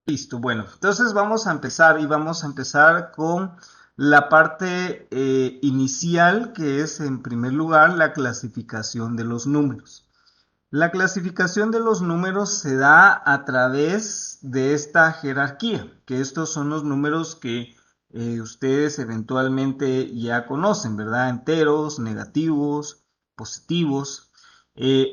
Listo, bueno, entonces vamos a empezar y vamos a empezar con la parte inicial, que es en primer lugar la clasificación de los números. La clasificación de los números se da a través de esta jerarquía, que estos son los números que ustedes eventualmente ya conocen, ¿verdad? Enteros, negativos, positivos.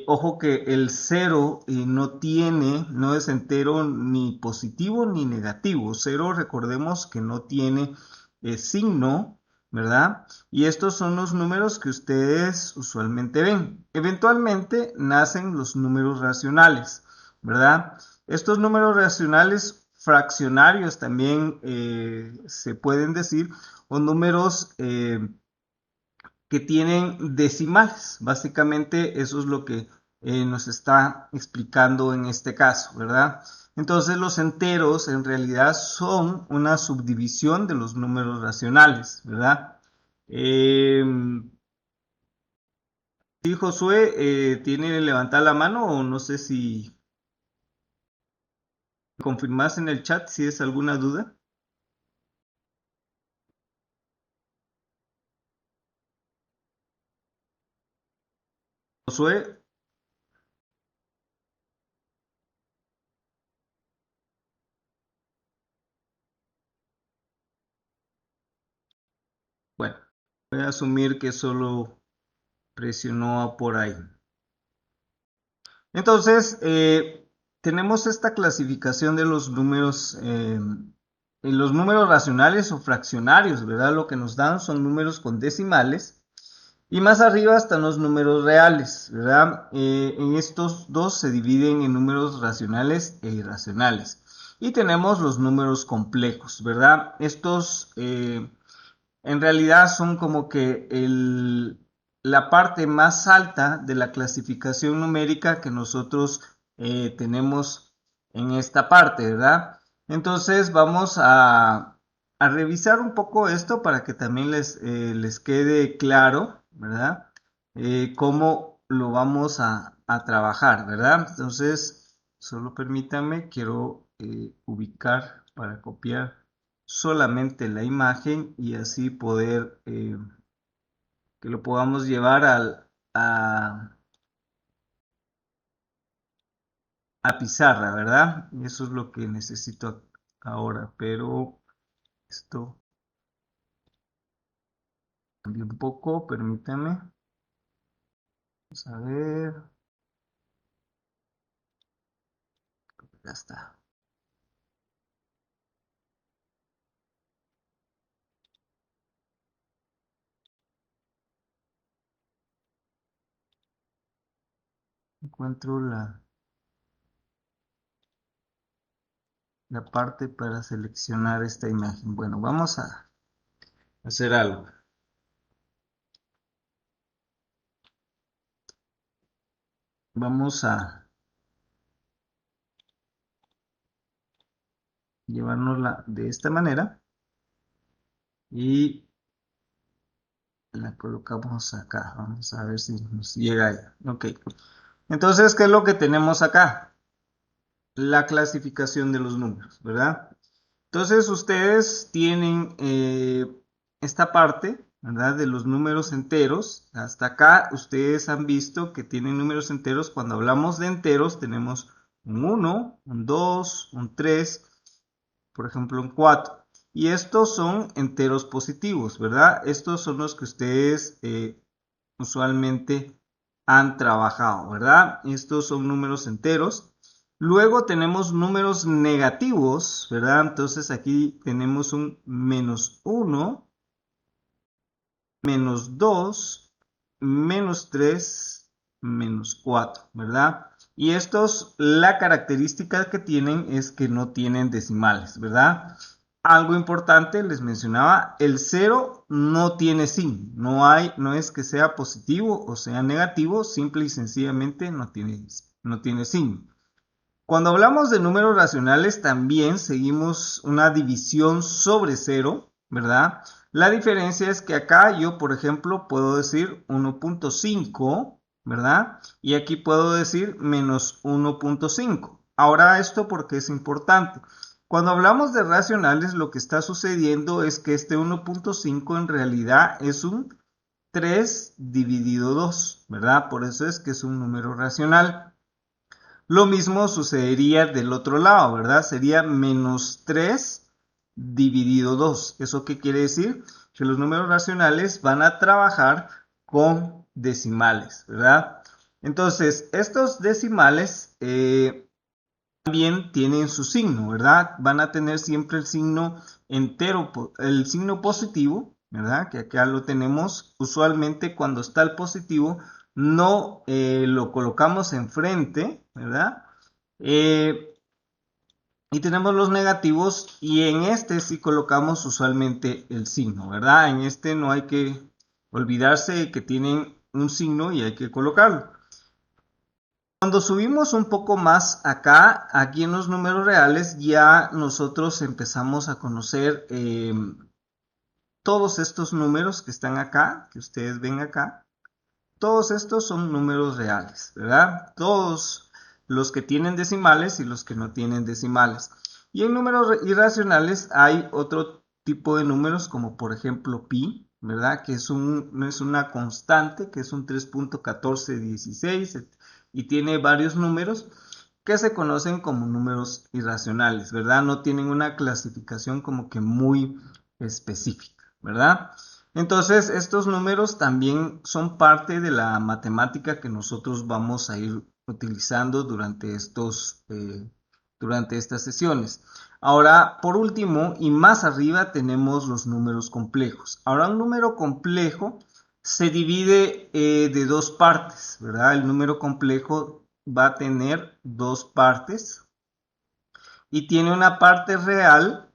Ojo que el cero no es entero ni positivo ni negativo. Cero, recordemos que no tiene signo, ¿verdad? Y estos son los números que ustedes usualmente ven. Eventualmente nacen los números racionales, ¿verdad? Estos números racionales fraccionarios también se pueden decir, o números que tienen decimales. Básicamente eso es lo que nos está explicando en este caso, ¿verdad? Entonces los enteros en realidad son una subdivisión de los números racionales, ¿verdad? Eh, sí, Josué, ¿tiene levantar la mano o no sé si confirmas en el chat si es alguna duda? Josué, bueno, voy a asumir que solo presionó por ahí. Entonces, tenemos esta clasificación de los números racionales o fraccionarios, ¿verdad? Lo que nos dan son números con decimales y más arriba están los números reales, ¿verdad? En estos dos se dividen en números racionales e irracionales. Y tenemos los números complejos, ¿verdad? Estos en realidad son como que la parte más alta de la clasificación numérica que nosotros tenemos en esta parte, ¿verdad? Entonces vamos a revisar un poco esto para que también les quede claro, ¿verdad? Cómo lo vamos a trabajar, ¿verdad? Entonces, solo permítanme, quiero ubicar para copiar solamente la imagen y así poder que lo podamos llevar a pizarra, ¿verdad? Eso es lo que necesito ahora, pero esto cambió un poco, permítame. Vamos a ver, ya está. Encuentro la parte para seleccionar esta imagen. Bueno, vamos a hacer algo. Vamos a llevárnosla de esta manera y la colocamos acá. Vamos a ver si nos llega ahí. Ok. Entonces, ¿qué es lo que tenemos acá? La clasificación de los números, ¿verdad? Entonces, ustedes tienen esta parte, ¿verdad? De los números enteros. Hasta acá, ustedes han visto que tienen números enteros. Cuando hablamos de enteros, tenemos un uno, un 2, un 3, por ejemplo, un 4. Y estos son enteros positivos, ¿verdad? Estos son los que ustedes usualmente han trabajado, ¿verdad? Estos son números enteros. Luego tenemos números negativos, ¿verdad? Entonces aquí tenemos un menos uno, menos 2, menos 3, menos 4, ¿verdad? Y estos, la característica que tienen es que no tienen decimales, ¿verdad? Algo importante, les mencionaba, el cero no tiene signo, no es que sea positivo o sea negativo, simple y sencillamente no tiene signo. Cuando hablamos de números racionales también seguimos una división sobre cero, ¿verdad? La diferencia es que acá yo, por ejemplo, puedo decir 1.5, ¿verdad? Y aquí puedo decir menos 1.5. Ahora esto porque es importante. Cuando hablamos de racionales, lo que está sucediendo es que este 1.5 en realidad es un 3 dividido 2, ¿verdad? Por eso es que es un número racional. Lo mismo sucedería del otro lado, ¿verdad? Sería menos 3 dividido 2. ¿Eso qué quiere decir? Que los números racionales van a trabajar con decimales, ¿verdad? Entonces, estos decimales también tienen su signo, ¿verdad? Van a tener siempre el signo entero, el signo positivo, ¿verdad? Que acá lo tenemos. Usualmente cuando está el positivo, no lo colocamos enfrente, ¿verdad? Y tenemos los negativos y en este sí colocamos usualmente el signo, ¿verdad? En este no hay que olvidarse que tienen un signo y hay que colocarlo. Cuando subimos un poco más acá, aquí en los números reales, ya nosotros empezamos a conocer todos estos números que están acá, que ustedes ven acá. Todos estos son números reales, ¿verdad? Todos los que tienen decimales y los que no tienen decimales. Y en números irracionales hay otro tipo de números como por ejemplo pi, ¿verdad? Que es una constante, que es un 3.1416 y tiene varios números que se conocen como números irracionales, ¿verdad? No tienen una clasificación como que muy específica, ¿verdad? Entonces, estos números también son parte de la matemática que nosotros vamos a ir utilizando durante estas sesiones. Ahora, por último, y más arriba tenemos los números complejos. Ahora, un número complejo se divide de dos partes, ¿verdad? El número complejo va a tener dos partes y tiene una parte real,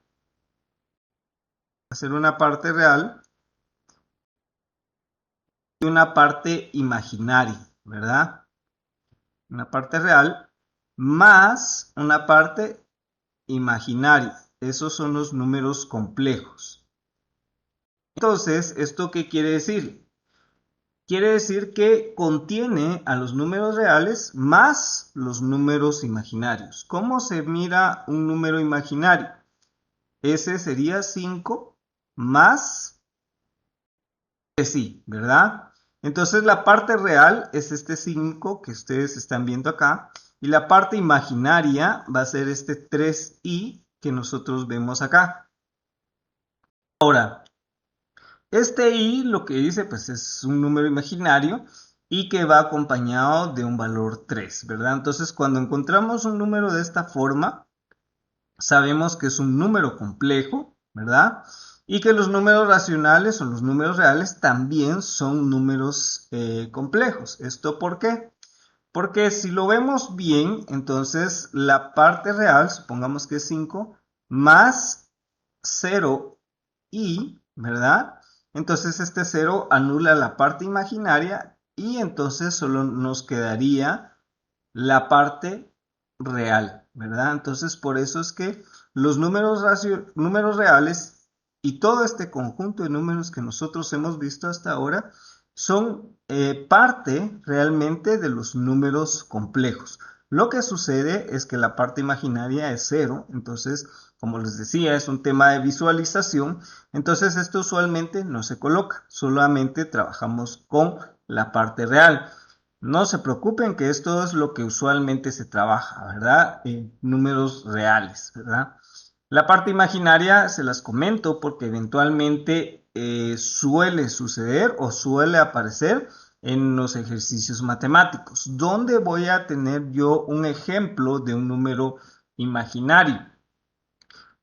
va a ser una parte real y una parte imaginaria, ¿verdad? Una parte real más una parte imaginaria. Esos son los números complejos. Entonces, ¿esto qué quiere decir? Quiere decir que contiene a los números reales más los números imaginarios. ¿Cómo se mira un número imaginario? Ese sería 5 más sí, ¿verdad? Entonces la parte real es este 5 que ustedes están viendo acá y la parte imaginaria va a ser este 3i que nosotros vemos acá. Ahora, este i lo que dice pues es un número imaginario y que va acompañado de un valor 3, ¿verdad? Entonces cuando encontramos un número de esta forma, sabemos que es un número complejo, ¿verdad? Y que los números racionales o los números reales también son números complejos. ¿Esto por qué? Porque si lo vemos bien, entonces la parte real, supongamos que es 5, más 0i, ¿verdad? Entonces este 0 anula la parte imaginaria y entonces solo nos quedaría la parte real, ¿verdad? Entonces por eso es que los números reales y todo este conjunto de números que nosotros hemos visto hasta ahora son parte realmente de los números complejos. Lo que sucede es que la parte imaginaria es 0, entonces, como les decía, es un tema de visualización, entonces esto usualmente no se coloca, solamente trabajamos con la parte real. No se preocupen que esto es lo que usualmente se trabaja, ¿verdad? En números reales, ¿verdad? La parte imaginaria se las comento porque eventualmente suele suceder o suele aparecer en los ejercicios matemáticos, donde voy a tener yo un ejemplo de un número imaginario.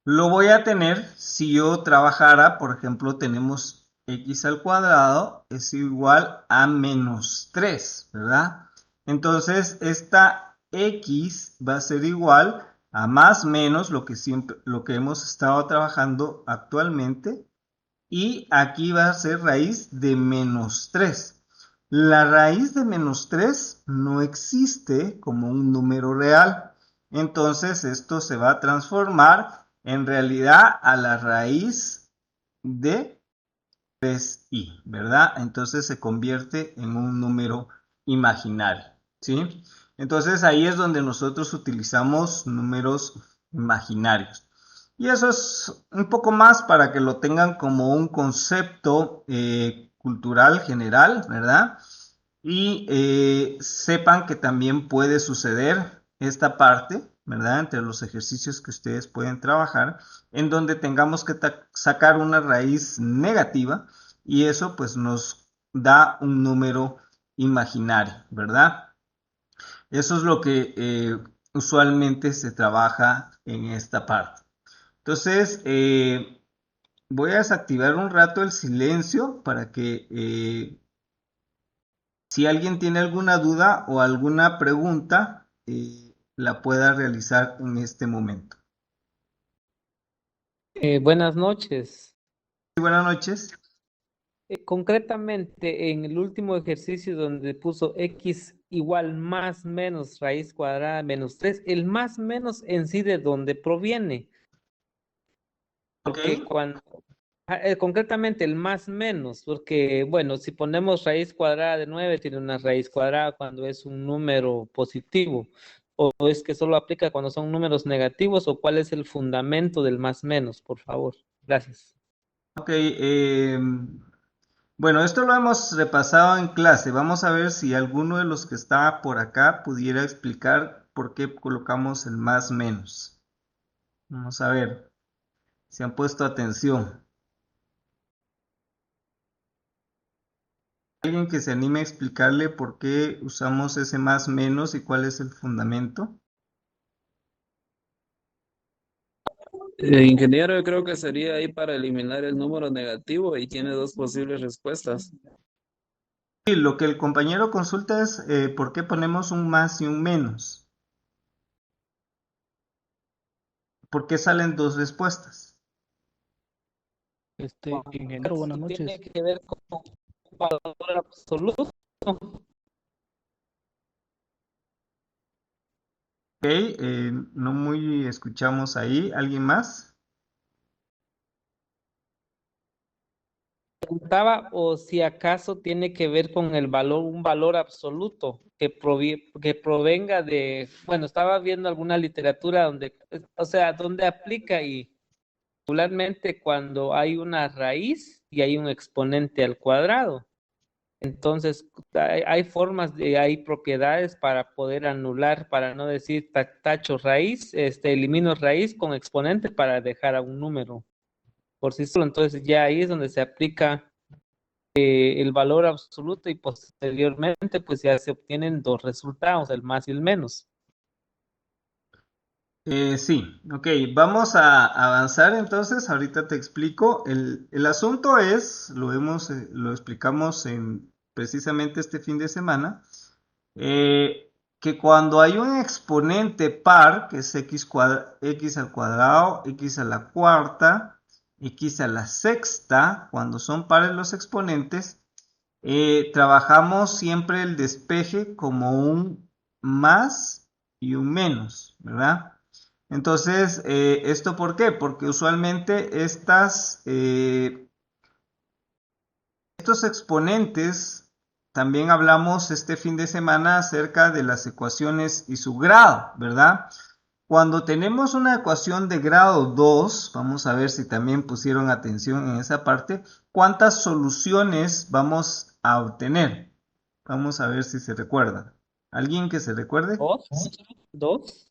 Lo voy a tener si yo trabajara, por ejemplo, tenemos x al cuadrado es igual a menos 3, ¿verdad? Entonces, esta x va a ser igual a más menos lo que hemos estado trabajando actualmente y aquí va a ser raíz de menos 3. La raíz de menos 3 no existe como un número real. Entonces esto se va a transformar en realidad a la raíz de 3i, ¿verdad? Entonces se convierte en un número imaginario, ¿sí? Entonces ahí es donde nosotros utilizamos números imaginarios. Y eso es un poco más para que lo tengan como un concepto cultural general, ¿verdad? Y sepan que también puede suceder esta parte, ¿verdad? Entre los ejercicios que ustedes pueden trabajar, en donde tengamos que sacar una raíz negativa y eso pues nos da un número imaginario, ¿verdad? Eso es lo que usualmente se trabaja en esta parte. Entonces, voy a desactivar un rato el silencio para que si alguien tiene alguna duda o alguna pregunta, la pueda realizar en este momento. Buenas noches. Sí, buenas noches. Concretamente, en el último ejercicio donde puso x igual más menos raíz cuadrada menos 3, el más menos en sí de dónde proviene, Ok. porque concretamente el más menos, porque bueno, si ponemos raíz cuadrada de 9 tiene una raíz cuadrada cuando es un número positivo, o es que solo aplica cuando son números negativos, o cuál es el fundamento del más menos, por favor. Gracias. Ok. Bueno, esto lo hemos repasado en clase. Vamos a ver si alguno de los que está por acá pudiera explicar por qué colocamos el más menos. Vamos a ver si han puesto atención. ¿Alguien que se anime a explicarle por qué usamos ese más menos y cuál es el fundamento? Ingeniero, yo creo que sería ahí para eliminar el número negativo y tiene dos posibles respuestas. Sí, lo que el compañero consulta es por qué ponemos un más y un menos. ¿Por qué salen dos respuestas? Ingeniero, buenas Tiene noches. que ver con un valor absoluto. Ok, no muy escuchamos ahí. ¿Alguien más? Preguntaba o si acaso tiene que ver con el valor, un valor absoluto que provenga de, bueno, estaba viendo alguna literatura donde, o sea, donde aplica y particularmente cuando hay una raíz y hay un exponente al cuadrado. Entonces, hay formas, hay propiedades para poder anular, para no decir tacho raíz, elimino raíz con exponente para dejar a un número por sí solo. Entonces, ya ahí es donde se aplica el valor absoluto y posteriormente, pues ya se obtienen dos resultados, el más y el menos. Sí, ok, vamos a avanzar entonces, ahorita te explico. El asunto es, lo explicamos en precisamente este fin de semana, que cuando hay un exponente par, que es x al cuadrado, x a la cuarta, x a la sexta, cuando son pares los exponentes, trabajamos siempre el despeje como un más y un menos, ¿verdad? Entonces, ¿esto por qué? Porque usualmente estos exponentes, también hablamos este fin de semana acerca de las ecuaciones y su grado, ¿verdad? Cuando tenemos una ecuación de grado 2, vamos a ver si también pusieron atención en esa parte, ¿cuántas soluciones vamos a obtener? Vamos a ver si se recuerdan. ¿Alguien que se recuerde? Dos, dos.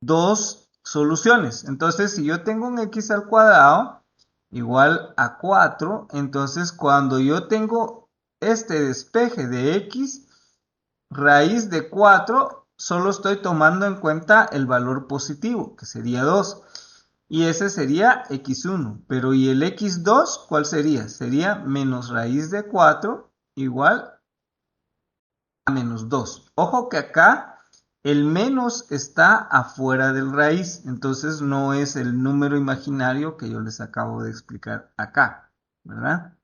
Dos soluciones. Entonces, si yo tengo un x al cuadrado igual a 4, entonces cuando yo tengo este despeje de x, raíz de 4, solo estoy tomando en cuenta el valor positivo, que sería 2. Y ese sería x1. Pero ¿y el x2 cuál sería? Sería menos raíz de 4 igual a menos 2. Ojo que acá el menos está afuera del raíz, entonces no es el número imaginario que yo les acabo de explicar acá, ¿verdad?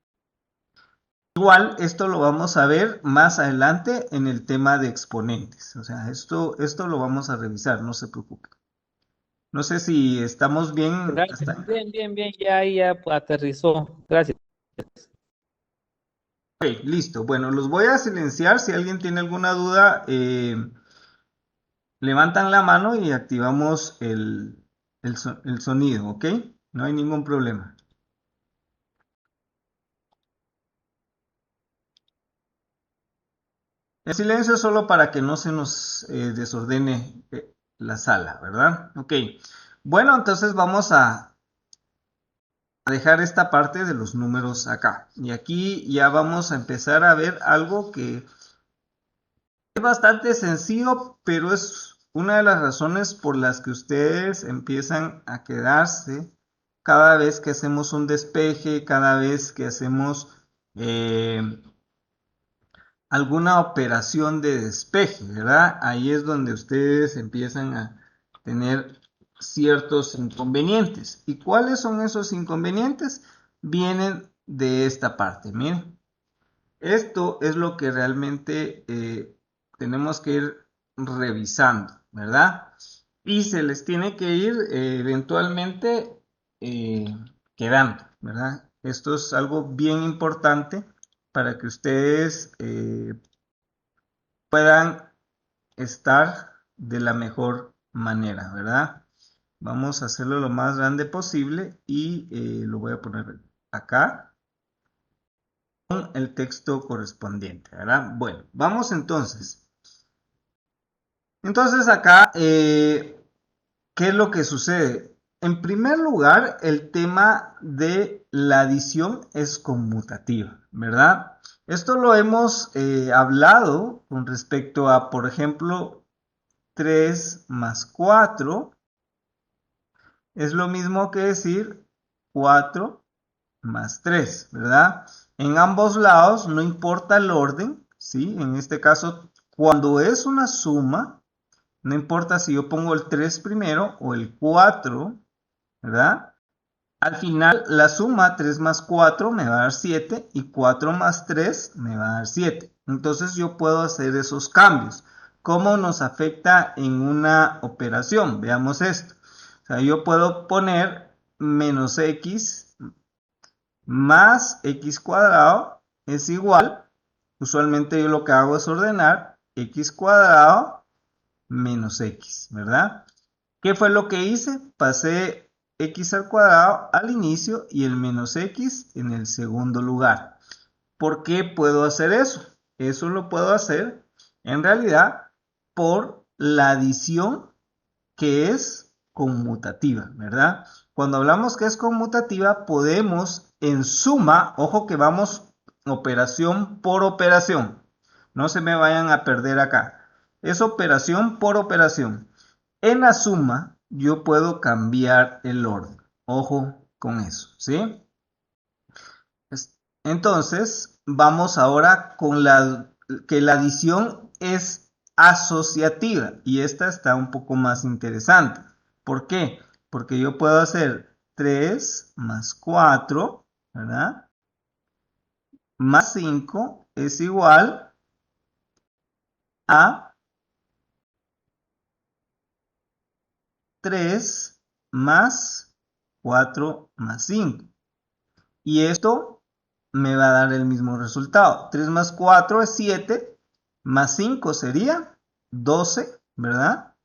Igual esto lo vamos a ver más adelante en el tema de exponentes, o sea, esto lo vamos a revisar, no se preocupen. No sé si estamos bien hasta Gracias. acá. Bien, bien, bien, ya pues, aterrizó. Gracias. Ok, listo. Bueno, los voy a silenciar. Si alguien tiene alguna duda, levantan la mano y activamos el sonido, ¿ok? No hay ningún problema. El silencio es solo para que no se nos desordene la sala, ¿verdad? Ok. Bueno, entonces vamos a dejar esta parte de los números acá. Y aquí ya vamos a empezar a ver algo que es bastante sencillo, pero es una de las razones por las que ustedes empiezan a quedarse cada vez que hacemos un despeje, cada vez que hacemos alguna operación de despeje, ¿verdad? Ahí es donde ustedes empiezan a tener ciertos inconvenientes. ¿Y cuáles son esos inconvenientes? Vienen de esta parte, miren. Esto es lo que realmente tenemos que ir revisando, ¿verdad? Y se les tiene que ir eventualmente eh, quedando, ¿verdad? Esto es algo bien importante para que ustedes puedan estar de la mejor manera, ¿verdad? Vamos a hacerlo lo más grande posible y lo voy a poner acá con el texto correspondiente, ¿verdad? Bueno, vamos entonces. Entonces acá, ¿qué es lo que sucede? En primer lugar, el tema de la adición es conmutativa, ¿verdad? Esto lo hemos hablado con respecto a, por ejemplo, 3 más 4 es lo mismo que decir 4 más 3, ¿verdad? En ambos lados no importa el orden, ¿sí? En este caso, cuando es una suma, no importa si yo pongo el 3 primero o el 4, ¿verdad? Al final, la suma 3 más 4 me va a dar 7 y 4 más 3 me va a dar 7. Entonces yo puedo hacer esos cambios. ¿Cómo nos afecta en una operación? Veamos esto. O sea, yo puedo poner menos x más x cuadrado es igual. Usualmente yo lo que hago es ordenar x cuadrado menos x, ¿verdad? ¿Qué fue lo que hice? Pasé x al cuadrado al inicio y el menos x en el segundo lugar. ¿Por qué puedo hacer eso? Eso lo puedo hacer en realidad por la adición que es conmutativa, ¿verdad? Cuando hablamos que es conmutativa, podemos en suma, ojo que vamos operación por operación, no se me vayan a perder acá, es operación por operación. En la suma, yo puedo cambiar el orden, ojo con eso, ¿sí? Entonces, vamos ahora con que la adición es asociativa y esta está un poco más interesante. ¿Por qué? Porque yo puedo hacer 3 más 4, ¿verdad? Más 5 es igual a 3 más 4 más 5. Y esto me va a dar el mismo resultado. 3 más 4 es 7, más 5 sería 12, ¿verdad?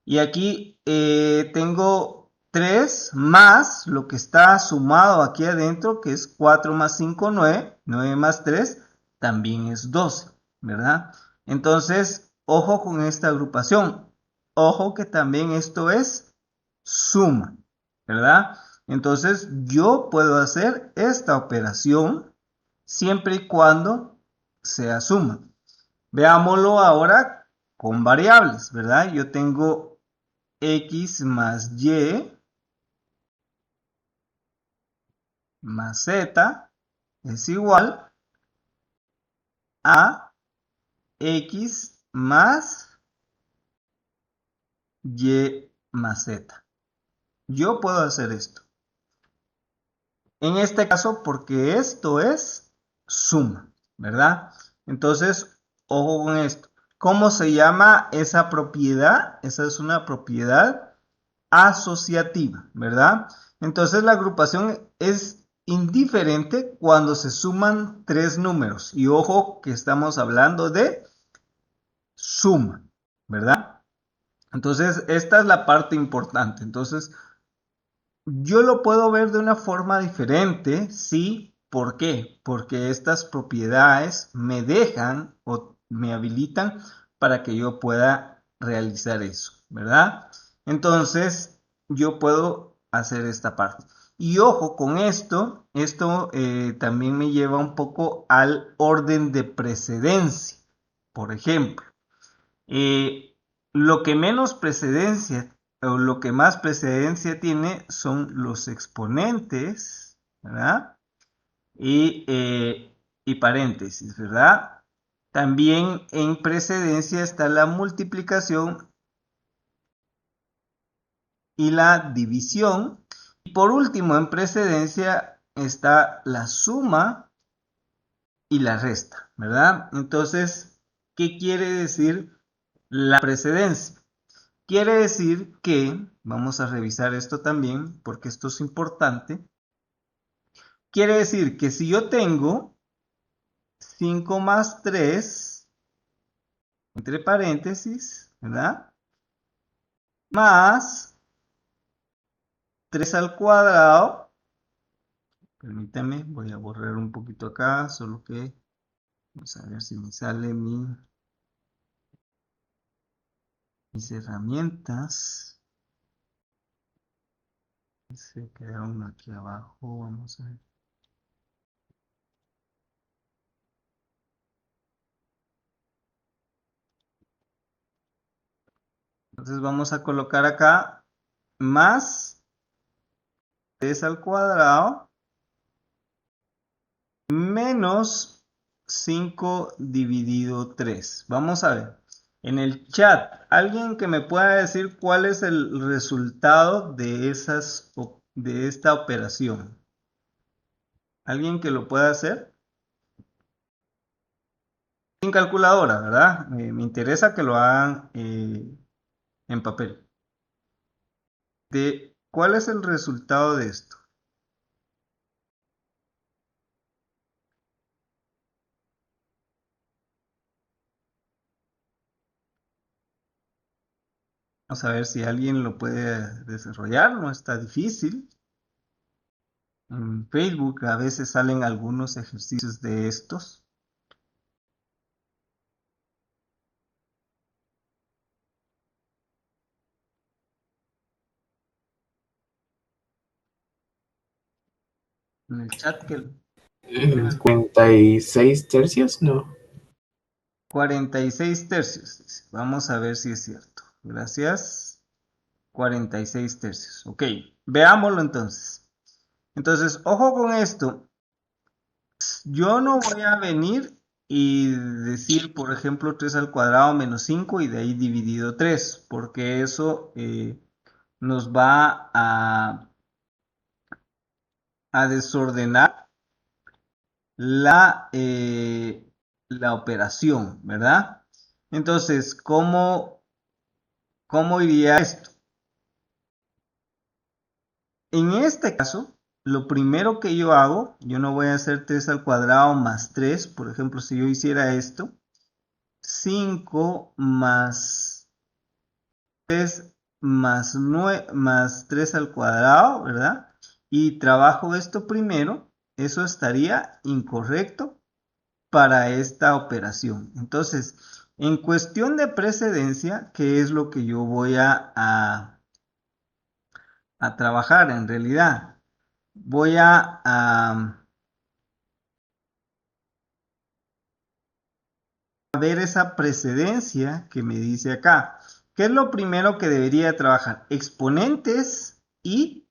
Y aquí tengo 3 más lo que está sumado aquí adentro, que es 4 más 5, 9. 9 más 3 también es 12, ¿verdad? Entonces, ojo con esta agrupación. Ojo que también esto es suma, ¿verdad? Entonces, yo puedo hacer esta operación siempre y cuando sea suma. Veámoslo ahora con variables, ¿verdad? Yo tengo x más y más z es igual a x más y más z. Yo puedo hacer esto. En este caso, porque esto es suma, ¿verdad? Entonces, ojo con esto. ¿Cómo se llama esa propiedad? Esa es una propiedad asociativa, ¿verdad? Entonces la agrupación es indiferente cuando se suman tres números. Y ojo que estamos hablando de suma, ¿verdad? Entonces esta es la parte importante. Entonces Yo lo puedo ver de una forma diferente, sí. ¿Por qué? Porque estas propiedades me dejan o me habilitan para que yo pueda realizar eso, ¿verdad? Entonces, yo puedo hacer esta parte. Y ojo con esto también me lleva un poco al orden de precedencia. Por ejemplo, lo que menos precedencia o lo que más precedencia tiene son los exponentes, ¿verdad? Y paréntesis, ¿verdad? También en precedencia está la multiplicación y la división. Y por último, en precedencia está la suma y la resta, ¿verdad? Entonces, ¿qué quiere decir la precedencia? Quiere decir que, vamos a revisar esto también, porque esto es importante. Quiere decir que si yo tengo 5 más 3 entre paréntesis, ¿verdad? Más 3 al cuadrado. Permítame, voy a borrar un poquito acá, solo que vamos a ver si me sale mis herramientas. Se quedaron aquí abajo, vamos a ver. Entonces vamos a colocar acá más 3 al cuadrado menos 5 dividido 3. Vamos a ver. En el chat, alguien que me pueda decir cuál es el resultado de esta operación. ¿Alguien que lo pueda hacer? Sin calculadora, ¿verdad? Me interesa que lo hagan en papel. ¿Cuál es el resultado de esto? Vamos a ver si alguien lo puede desarrollar, no está difícil. En Facebook a veces salen algunos ejercicios de estos. En el chat que 56 tercios, no. 46 tercios, dice. Vamos a ver si es cierto. Gracias. 46 tercios. Ok, veámoslo entonces. Entonces, ojo con esto. Yo no voy a venir y decir, por ejemplo, 3 al cuadrado menos 5 y de ahí dividido 3, porque eso nos va a desordenar la operación, ¿verdad? Entonces, ¿cómo iría esto? En este caso, lo primero que yo hago, yo no voy a hacer 3 al cuadrado más 3, por ejemplo, si yo hiciera esto, 5 más 3 más 9 más 3 al cuadrado, ¿verdad? Y trabajo esto primero, eso estaría incorrecto para esta operación. Entonces, en cuestión de precedencia, ¿qué es lo que yo voy a trabajar en realidad? Voy a ver esa precedencia que me dice acá. ¿Qué es lo primero que debería trabajar? Exponentes y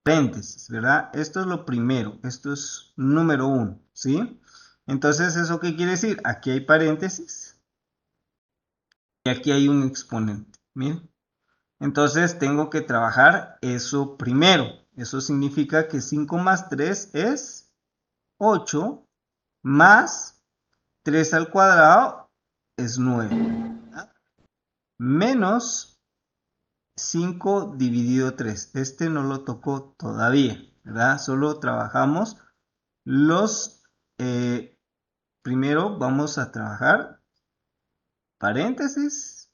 paréntesis, ¿verdad? Esto es lo primero, esto es número uno, ¿sí? Entonces, ¿eso qué quiere decir? Aquí hay paréntesis y aquí hay un exponente, miren. Entonces, tengo que trabajar eso primero. Eso significa que 5 más 3 es 8, más 3 al cuadrado es 9, ¿verdad? Menos 5 dividido 3. Este no lo tocó todavía, ¿verdad? Solo trabajamos los... primero vamos a trabajar paréntesis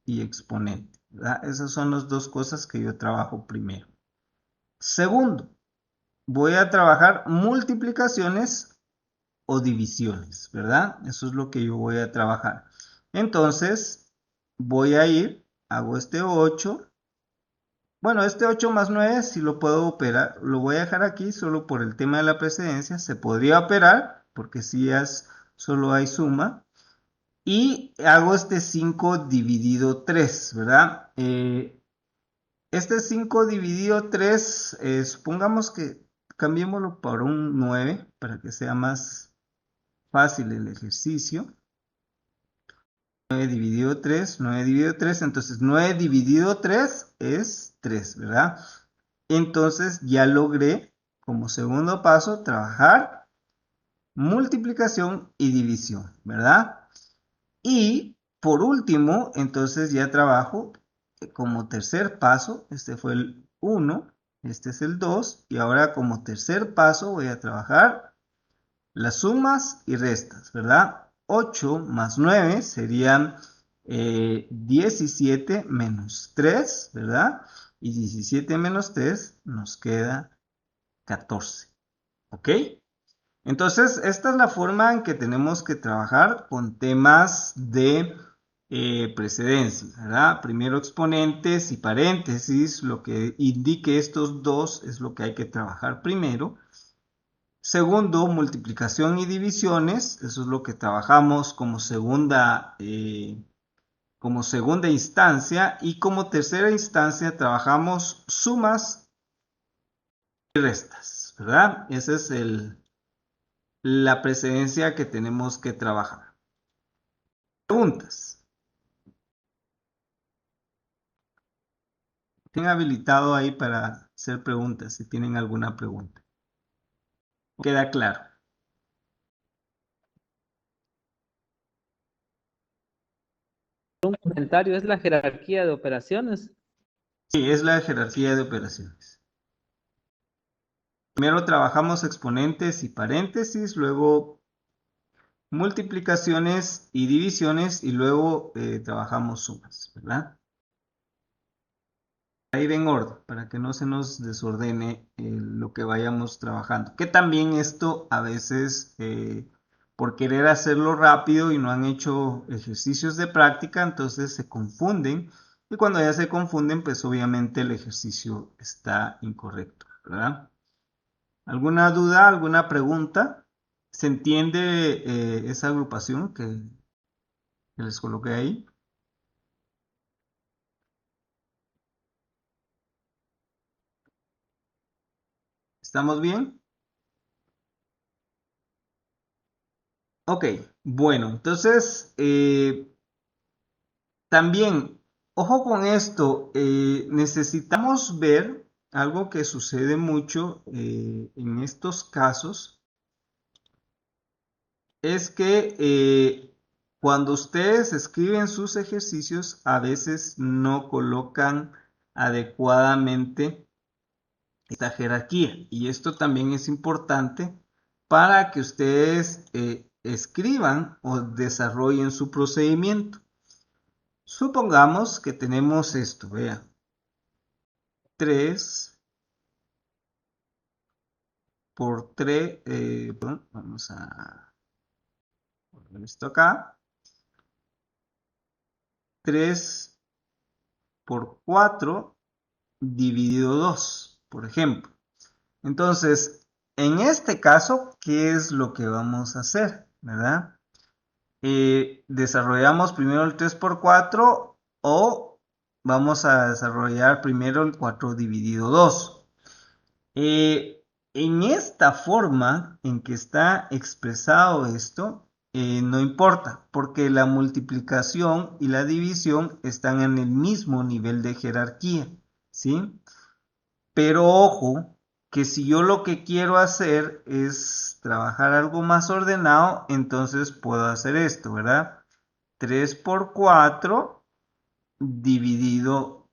y exponente, ¿verdad? Esas son las dos cosas que yo trabajo primero. Segundo, voy a trabajar multiplicaciones o divisiones, ¿verdad? Eso es lo que yo voy a trabajar. Entonces, voy a ir, hago este 8. Bueno, este 8 más 9 si lo puedo operar, lo voy a dejar aquí solo por el tema de la precedencia. Se podría operar, porque si es, solo hay suma. Y hago este 5 dividido 3, ¿verdad? Este 5 dividido 3, supongamos que cambiémoslo por un 9 para que sea más fácil el ejercicio. 9 dividido 3, 9 dividido 3, entonces 9 dividido 3 es 3, ¿verdad? Entonces ya logré, como segundo paso, trabajar multiplicación y división, ¿verdad? Y por último, entonces ya trabajo como tercer paso, este fue el 1, este es el 2, y ahora como tercer paso voy a trabajar las sumas y restas, ¿verdad? 8 más 9 serían 17 menos 3, ¿verdad? Y 17 menos 3 nos queda 14, ¿ok? Entonces, esta es la forma en que tenemos que trabajar con temas de precedencia, ¿verdad? Primero exponentes y paréntesis, lo que indique estos dos es lo que hay que trabajar primero. Segundo, multiplicación y divisiones, eso es lo que trabajamos como segunda instancia, y como tercera instancia trabajamos sumas y restas, ¿verdad? Esa es la precedencia que tenemos que trabajar. Preguntas. Tienen habilitado ahí para hacer preguntas si tienen alguna pregunta. ¿Queda claro? Un comentario es la jerarquía de operaciones. Sí, es la jerarquía de operaciones. Primero trabajamos exponentes y paréntesis, luego multiplicaciones y divisiones, y luego trabajamos sumas, ¿verdad? Para ir en orden, para que no se nos desordene lo que vayamos trabajando. Que también esto a veces, por querer hacerlo rápido y no han hecho ejercicios de práctica, entonces se confunden. Y cuando ya se confunden, pues obviamente el ejercicio está incorrecto, ¿verdad? ¿Alguna duda, alguna pregunta? ¿Se entiende esa agrupación que les coloqué ahí? ¿Estamos bien? Ok, bueno, entonces también, ojo con esto, necesitamos ver algo que sucede mucho en estos casos, es que cuando ustedes escriben sus ejercicios, a veces no colocan adecuadamente esta jerarquía. Y esto también es importante para que ustedes escriban o desarrollen su procedimiento. Supongamos que tenemos esto, vea, 3 por 3, perdón, vamos a poner esto acá, 3 por 4 dividido 2, por ejemplo. Entonces, en este caso, ¿qué es lo que vamos a hacer? ¿Verdad? Desarrollamos primero el 3 por 4 o vamos a desarrollar primero el 4 dividido 2. En esta forma en que está expresado esto, no importa, porque la multiplicación y la división están en el mismo nivel de jerarquía, ¿sí? Pero ojo, que si yo lo que quiero hacer es trabajar algo más ordenado, entonces puedo hacer esto, ¿verdad? 3 por 4 dividido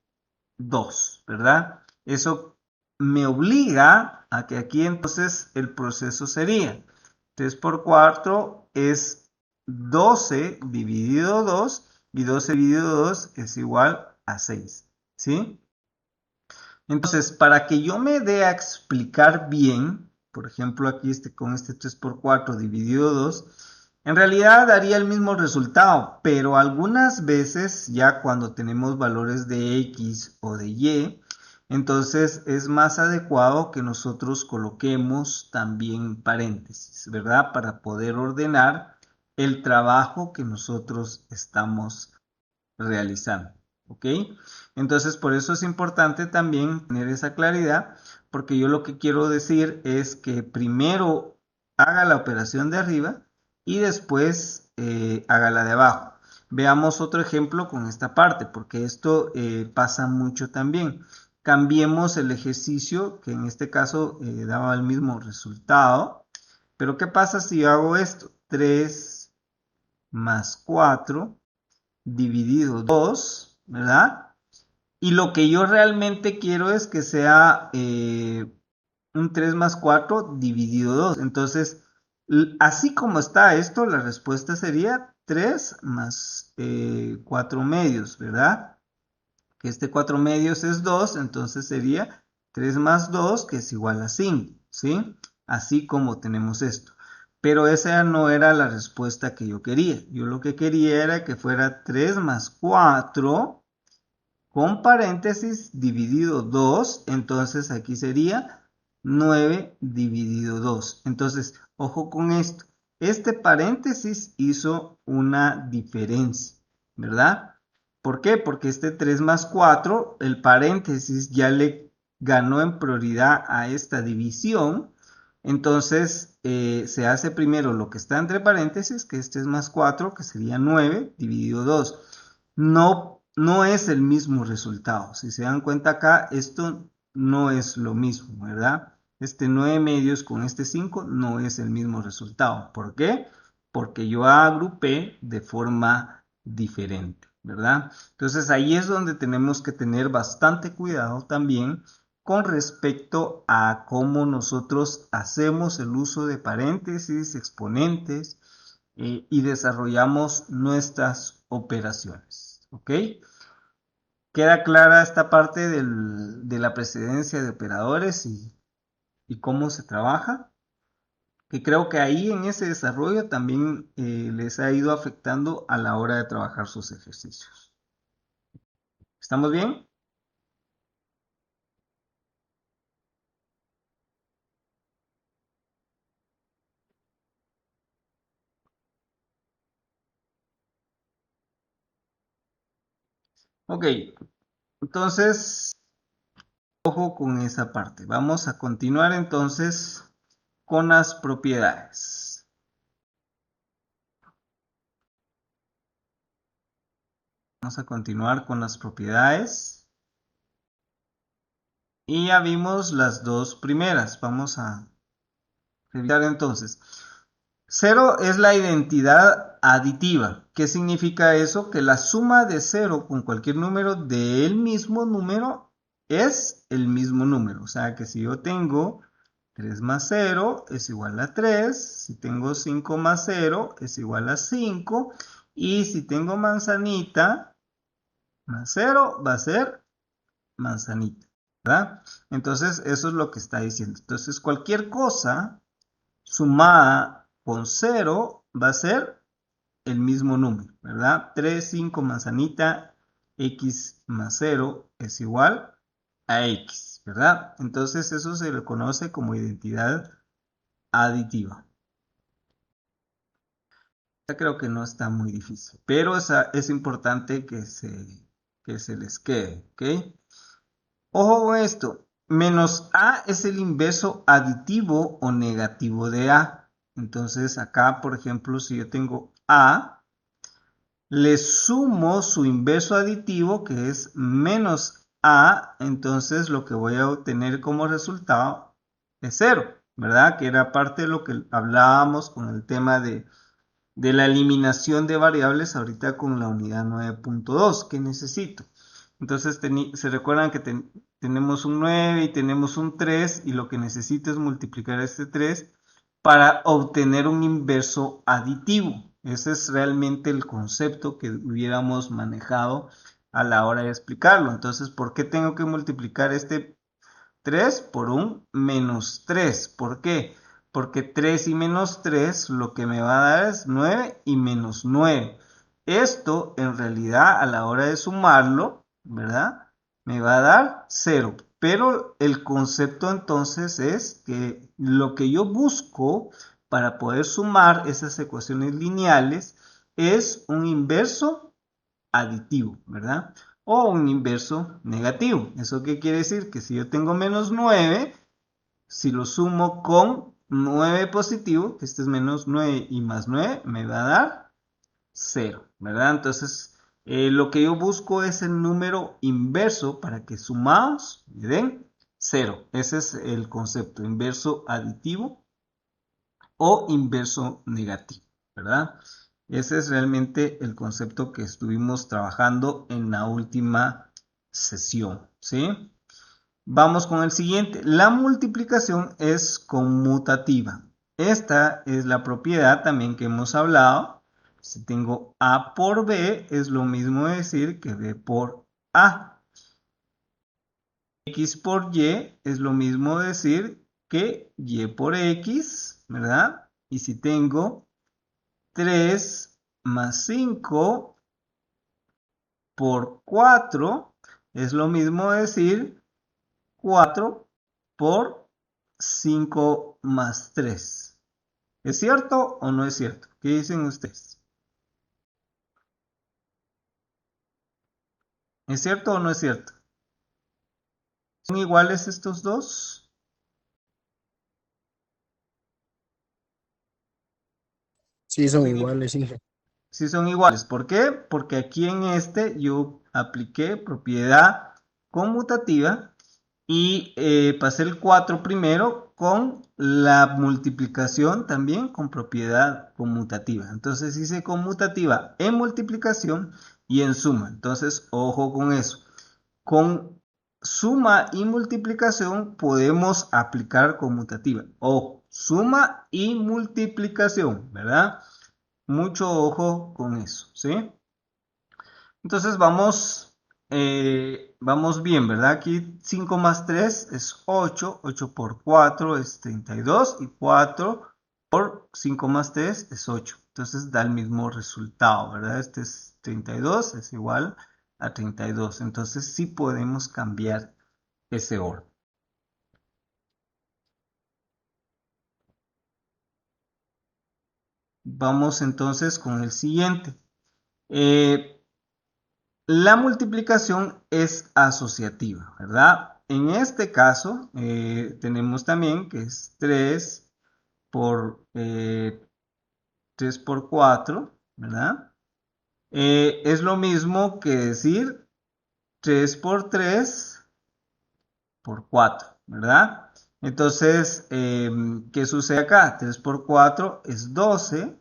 2, ¿verdad? Eso me obliga a que aquí entonces el proceso sería 3 por 4 es 12 dividido 2 y 12 dividido 2 es igual a 6, ¿sí? Entonces, para que yo me dé a explicar bien, por ejemplo, aquí con este 3 por 4 dividido 2, en realidad daría el mismo resultado, pero algunas veces ya cuando tenemos valores de X o de Y, entonces es más adecuado que nosotros coloquemos también paréntesis, ¿verdad? Para poder ordenar el trabajo que nosotros estamos realizando, ¿ok? Entonces, por eso es importante también tener esa claridad, porque yo lo que quiero decir es que primero haga la operación de arriba y después haga la de abajo. Veamos otro ejemplo con esta parte, porque esto pasa mucho también. Cambiemos el ejercicio, que en este caso daba el mismo resultado, pero ¿qué pasa si yo hago esto? 3 más 4 dividido 2, ¿verdad? Y lo que yo realmente quiero es que sea un 3 más 4 dividido 2. Entonces, así como está esto, la respuesta sería 3 más 4 medios, ¿verdad? Que este 4 medios es 2, entonces sería 3 más 2, que es igual a 5, ¿sí? Así como tenemos esto. Pero esa no era la respuesta que yo quería. Yo lo que quería era que fuera 3 más 4 con paréntesis dividido 2, entonces aquí sería 9 dividido 2. Entonces, ojo con esto. Este paréntesis hizo una diferencia, ¿verdad? ¿Por qué? Porque este 3 más 4, el paréntesis ya le ganó en prioridad a esta división. Entonces, se hace primero lo que está entre paréntesis, que es 3 más 4, que sería 9 dividido 2. No es el mismo resultado. Si se dan cuenta acá, esto no es lo mismo, ¿verdad? Este 9 medios con este 5 no es el mismo resultado. ¿Por qué? Porque yo agrupé de forma diferente, ¿verdad? Entonces ahí es donde tenemos que tener bastante cuidado también con respecto a cómo nosotros hacemos el uso de paréntesis, exponentes, y desarrollamos nuestras operaciones. ¿Ok? Queda clara esta parte de la precedencia de operadores y cómo se trabaja, que creo que ahí en ese desarrollo también les ha ido afectando a la hora de trabajar sus ejercicios. ¿Estamos bien? Ok, entonces, ojo con esa parte. Vamos a continuar entonces con las propiedades. Vamos a continuar con las propiedades. Y ya vimos las dos primeras. Vamos a revisar entonces. 0 es la identidad aditiva. ¿Qué significa eso? Que la suma de 0 con cualquier número del mismo número es el mismo número. O sea que si yo tengo 3 más 0 es igual a 3. Si tengo 5 más 0 es igual a 5. Y si tengo manzanita más 0 va a ser manzanita, ¿verdad? Entonces eso es lo que está diciendo. Entonces cualquier cosa sumada con 0 va a ser el mismo número, ¿verdad? 3, 5, manzanita, x más 0 es igual a x, ¿verdad? Entonces eso se le conoce como identidad aditiva. Ya creo que no está muy difícil, pero es importante que se les quede, ¿ok? Ojo con esto, menos a es el inverso aditivo o negativo de a. Entonces acá, por ejemplo, si yo tengo a, le sumo su inverso aditivo, que es menos a, entonces lo que voy a obtener como resultado es 0, ¿verdad? Que era parte de lo que hablábamos con el tema de la eliminación de variables ahorita con la unidad 9.2 que necesito. Entonces, se recuerdan que tenemos un 9 y tenemos un 3 y lo que necesito es multiplicar este 3 para obtener un inverso aditivo. Ese es realmente el concepto que hubiéramos manejado a la hora de explicarlo. Entonces, ¿por qué tengo que multiplicar este 3 por un menos 3. ¿Por qué? Porque 3 y menos 3 lo que me va a dar es 9 y menos 9. Esto en realidad a la hora de sumarlo, ¿verdad? Me va a dar 0. Pero el concepto entonces es que lo que yo busco para poder sumar esas ecuaciones lineales es un inverso aditivo, ¿verdad? O un inverso negativo. ¿Eso qué quiere decir? Que si yo tengo menos 9, si lo sumo con 9 positivo, que este es menos 9 y más 9, me va a dar 0, ¿verdad? Entonces, lo que yo busco es el número inverso para que sumados me den 0. Ese es el concepto, inverso aditivo o inverso negativo, ¿verdad? Ese es realmente el concepto que estuvimos trabajando en la última sesión, ¿sí? Vamos con el siguiente. La multiplicación es conmutativa. Esta es la propiedad también que hemos hablado. Si tengo A por B, es lo mismo decir que B por A. X por Y es lo mismo decir que Y por X, ¿verdad? Y si tengo 3 más 5 por 4, es lo mismo decir 4 por 5 más 3. ¿Es cierto o no es cierto? ¿Qué dicen ustedes? ¿Es cierto o no es cierto? ¿Son iguales estos dos? Sí, son iguales, sí. Sí son iguales. ¿Por qué? Porque aquí en este yo apliqué propiedad conmutativa y pasé el 4 primero con la multiplicación también con propiedad conmutativa. Entonces hice conmutativa en multiplicación y en suma. Entonces, ojo con eso. Con suma y multiplicación podemos aplicar conmutativa. O suma y multiplicación, ¿verdad? Mucho ojo con eso, ¿sí? Entonces vamos bien, ¿verdad? Aquí 5 más 3 es 8, 8 por 4 es 32 y 4 por 5 más 3 es 8. Entonces da el mismo resultado, ¿verdad? Este es 32, es igual a 32. Entonces sí podemos cambiar ese orden. Vamos entonces con el siguiente. La multiplicación es asociativa, ¿verdad? En este caso tenemos también que es 3 por 3 por 4, ¿verdad? Es lo mismo que decir 3 por 3 por 4, ¿verdad? Entonces, ¿qué sucede acá? 3 por 4 es 12.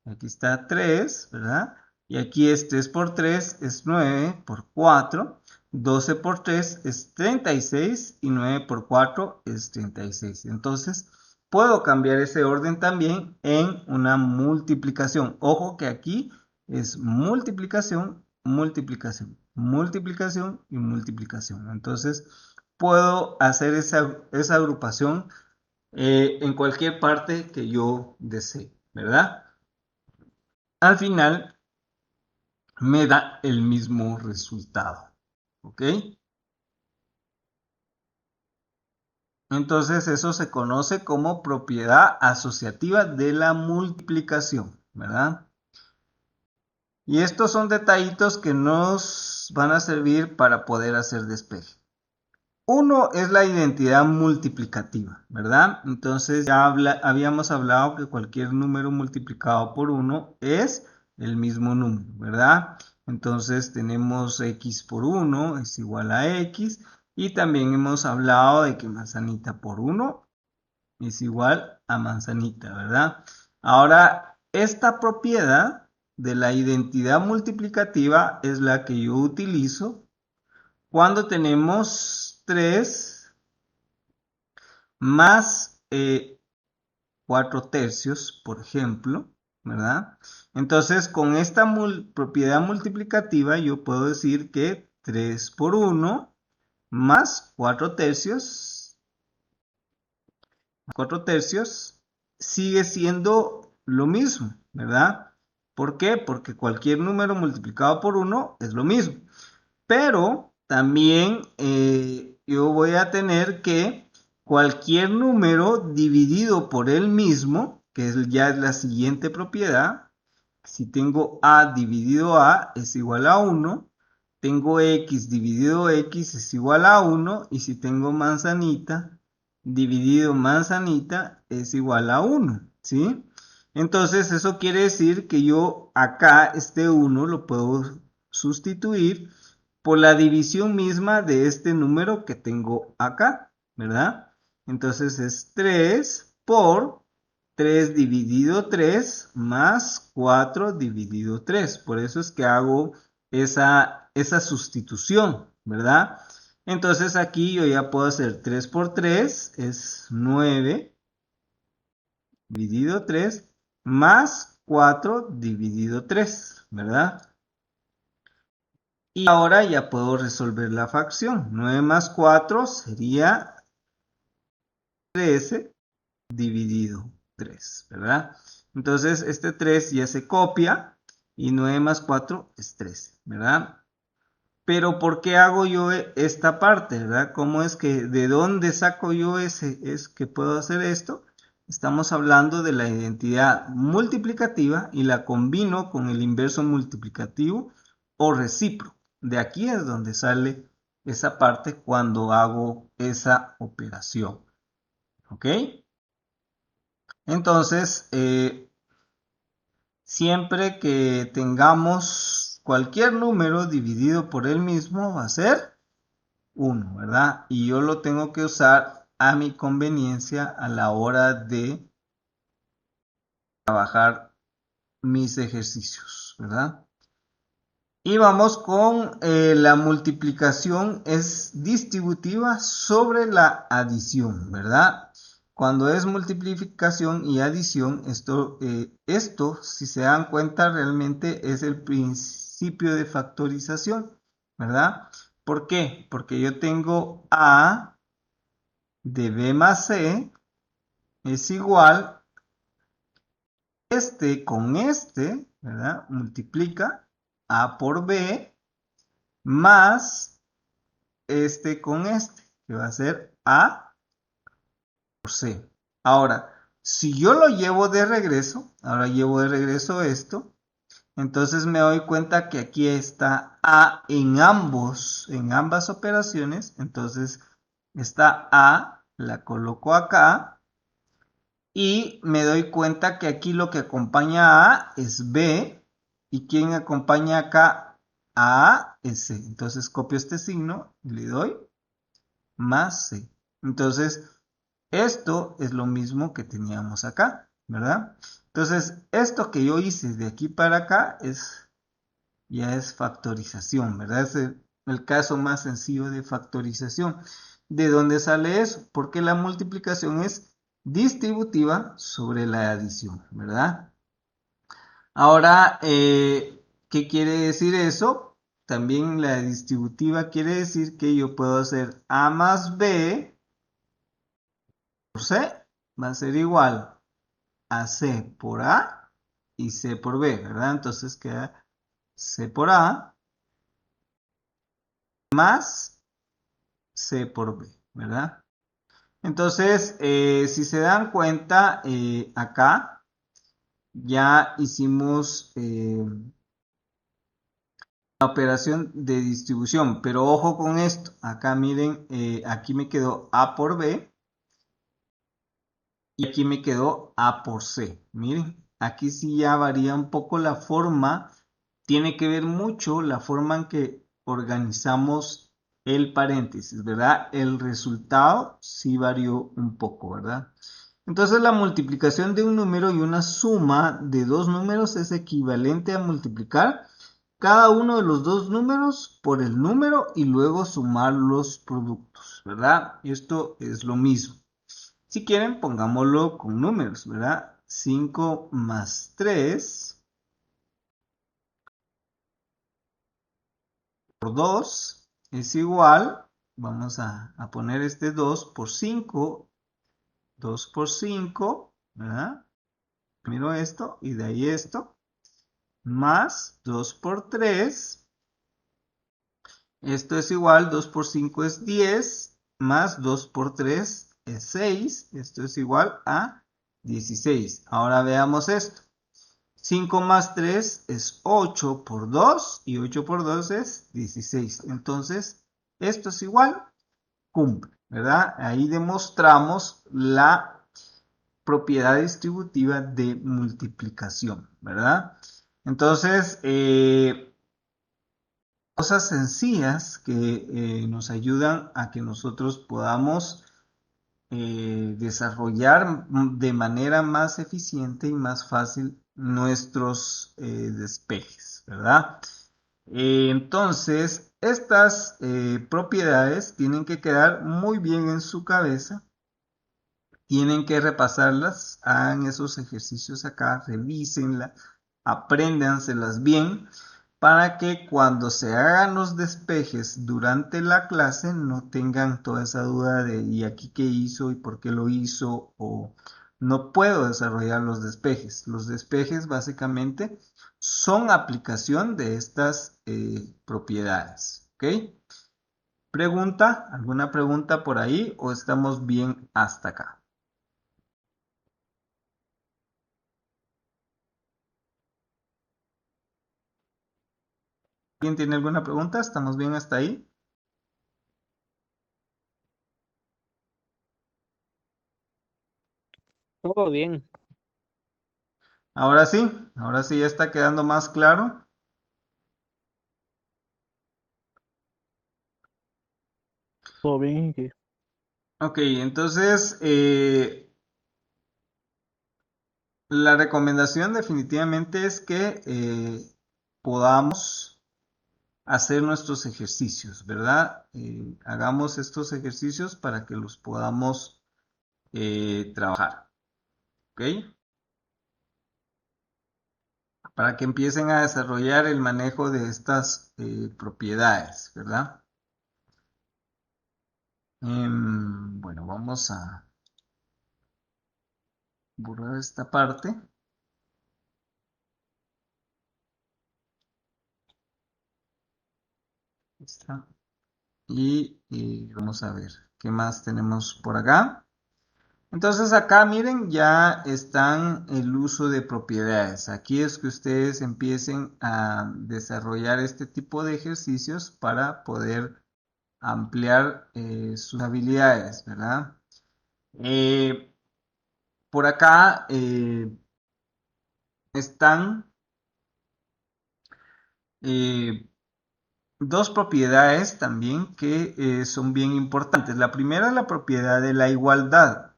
Aquí está 3, ¿verdad? Y aquí es 3 por 3 es 9 por 4. 12 por 3 es 36 y 9 por 4 es 36. Entonces, puedo cambiar ese orden también en una multiplicación. Ojo que aquí es multiplicación, multiplicación, multiplicación y multiplicación. Entonces, puedo hacer esa agrupación en cualquier parte que yo desee, ¿verdad? Al final me da el mismo resultado, ¿ok? Entonces eso se conoce como propiedad asociativa de la multiplicación, ¿verdad? Y estos son detallitos que nos van a servir para poder hacer despeje. Uno es la identidad multiplicativa, ¿verdad? Entonces ya habíamos hablado que cualquier número multiplicado por 1 es el mismo número, ¿verdad? Entonces tenemos x por 1 es igual a x y también hemos hablado de que manzanita por 1 es igual a manzanita, ¿verdad? Ahora, esta propiedad de la identidad multiplicativa es la que yo utilizo cuando tenemos 3 más 4 tercios, por ejemplo, ¿verdad? Entonces, con esta propiedad multiplicativa, yo puedo decir que 3 por 1 más 4 tercios 4/3 sigue siendo lo mismo, ¿verdad? ¿Por qué? Porque cualquier número multiplicado por 1 es lo mismo. Pero también yo voy a tener que cualquier número dividido por él mismo, que ya es la siguiente propiedad, si tengo a dividido a es igual a 1, tengo x dividido x es igual a 1, y si tengo manzanita dividido manzanita es igual a 1, ¿sí? Entonces eso quiere decir que yo acá este 1 lo puedo sustituir por la división misma de este número que tengo acá, ¿verdad? Entonces es 3 por 3 dividido 3 más 4 dividido 3. Por eso es que hago esa sustitución, ¿verdad? Entonces aquí yo ya puedo hacer 3 por 3 es 9 dividido 3 más 4 dividido 3, ¿verdad? Y ahora ya puedo resolver la fracción. 9 más 4 sería 13 dividido 3, ¿verdad? Entonces este 3 ya se copia y 9 más 4 es 13, ¿verdad? Pero ¿por qué hago yo esta parte, verdad? ¿Cómo es que, de dónde saco yo es que puedo hacer esto? Estamos hablando de la identidad multiplicativa y la combino con el inverso multiplicativo o recíproco. De aquí es donde sale esa parte cuando hago esa operación. ¿Ok? Entonces, siempre que tengamos cualquier número dividido por él mismo va a ser 1, ¿verdad? Y yo lo tengo que usar a mi conveniencia a la hora de trabajar mis ejercicios, ¿verdad? Y vamos con la multiplicación es distributiva sobre la adición, ¿verdad? Cuando es multiplicación y adición, esto, si se dan cuenta, realmente es el principio de factorización, ¿verdad? ¿Por qué? Porque yo tengo A de B más C es igual, este con este, ¿verdad? Multiplica A por B más este con este, que va a ser A por C. Ahora, si yo lo llevo de regreso, ahora llevo de regreso esto, entonces me doy cuenta que aquí está A en ambas operaciones, entonces esta A la coloco acá y me doy cuenta que aquí lo que acompaña a A es B y quien acompaña acá a A es C. Entonces copio este signo y le doy más C. Entonces, esto es lo mismo que teníamos acá, ¿verdad? Entonces, esto que yo hice de aquí para acá ya es factorización, ¿verdad? Es el caso más sencillo de factorización. ¿De dónde sale eso? Porque la multiplicación es distributiva sobre la adición, ¿verdad? Ahora, ¿qué quiere decir eso? También la distributiva quiere decir que yo puedo hacer A más B por C va a ser igual a C por A y C por B, ¿verdad? Entonces queda C por A más C por B, ¿verdad? Entonces, si se dan cuenta, acá ya hicimos la operación de distribución, pero ojo con esto, acá miren, aquí me quedó A por B y aquí me quedó A por C, miren, aquí sí ya varía un poco la forma, tiene que ver mucho la forma en que organizamos el paréntesis, ¿verdad? El resultado sí varió un poco, ¿verdad? Entonces la multiplicación de un número y una suma de dos números es equivalente a multiplicar cada uno de los dos números por el número y luego sumar los productos, ¿verdad? Esto es lo mismo. Si quieren, pongámoslo con números, ¿verdad? 5 más 3 por 2 es igual, vamos a poner este 2 por 5 2 por 5, ¿verdad? Miro esto y de ahí esto, más 2 por 3. Esto es igual, 2 por 5 es 10, más 2 por 3 es 6. Esto es igual a 16. Ahora veamos esto. 5 más 3 es 8 por 2 y 8 por 2 es 16. Entonces, esto es igual, cumple, ¿verdad? Ahí demostramos la propiedad distributiva de multiplicación, ¿verdad? Entonces, cosas sencillas que nos ayudan a que nosotros podamos desarrollar de manera más eficiente y más fácil nuestros despejes, ¿verdad? Entonces, estas propiedades tienen que quedar muy bien en su cabeza, tienen que repasarlas, hagan esos ejercicios acá, revísenlas, apréndanselas bien para que cuando se hagan los despejes durante la clase no tengan toda esa duda de ¿y aquí qué hizo y por qué lo hizo? O no puedo desarrollar los despejes. Los despejes básicamente son aplicación de estas propiedades. ¿Ok? ¿Pregunta? ¿Alguna pregunta por ahí o estamos bien hasta acá? ¿Quién tiene alguna pregunta? ¿Estamos bien hasta ahí? Todo bien. Ahora sí ya está quedando más claro. Todo bien, que Ok, entonces la recomendación definitivamente es que podamos hacer nuestros ejercicios, ¿verdad? Hagamos estos ejercicios para que los podamos trabajar, ¿ok? Para que empiecen a desarrollar el manejo de estas propiedades, ¿verdad? Bueno, vamos a borrar esta parte. Está. Y vamos a ver qué más tenemos por acá. Entonces acá miren, ya están el uso de propiedades. Aquí es que ustedes empiecen a desarrollar este tipo de ejercicios para poder ampliar sus habilidades, ¿verdad? Eh, por acá están eh, dos propiedades también que son bien importantes. La primera es la propiedad de la igualdad.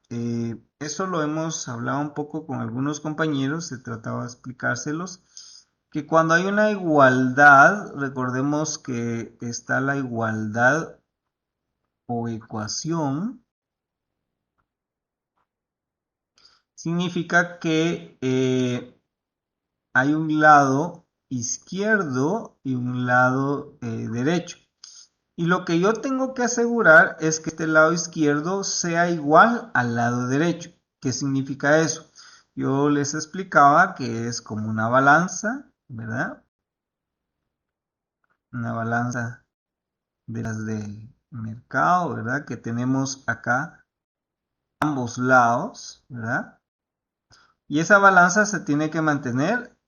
Eso lo hemos hablado un poco con algunos compañeros, se trataba de explicárselos, que cuando hay una igualdad, recordemos que está la igualdad o ecuación, significa que hay un lado izquierdo y un lado derecho. Y lo que yo tengo que asegurar es que este lado izquierdo sea igual al lado derecho. ¿Qué significa eso? Yo les explicaba que es como una balanza, ¿verdad? Una balanza de las de mercado, ¿verdad? Que tenemos acá ambos lados, ¿verdad? Y esa balanza se tiene que mantener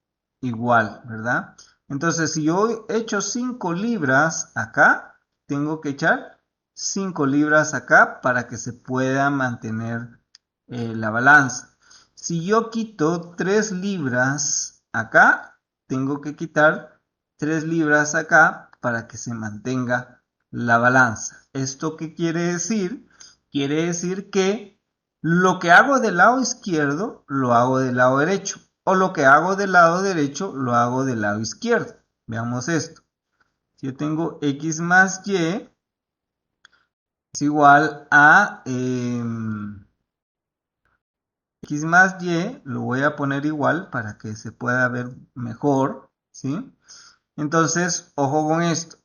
igual, ¿verdad? Entonces, si yo echo 5 libras acá, tengo que echar 5 libras acá para que se pueda mantener la balanza. Si yo quito 3 libras acá, tengo que quitar 3 libras acá para que se mantenga la balanza. ¿Esto qué quiere decir? Quiere decir que lo que hago del lado izquierdo, lo hago del lado derecho. O lo que hago del lado derecho, lo hago del lado izquierdo. Veamos esto. Si yo tengo x más y es igual a x más y, lo voy a poner igual para que se pueda ver mejor, ¿sí? Entonces, ojo con esto.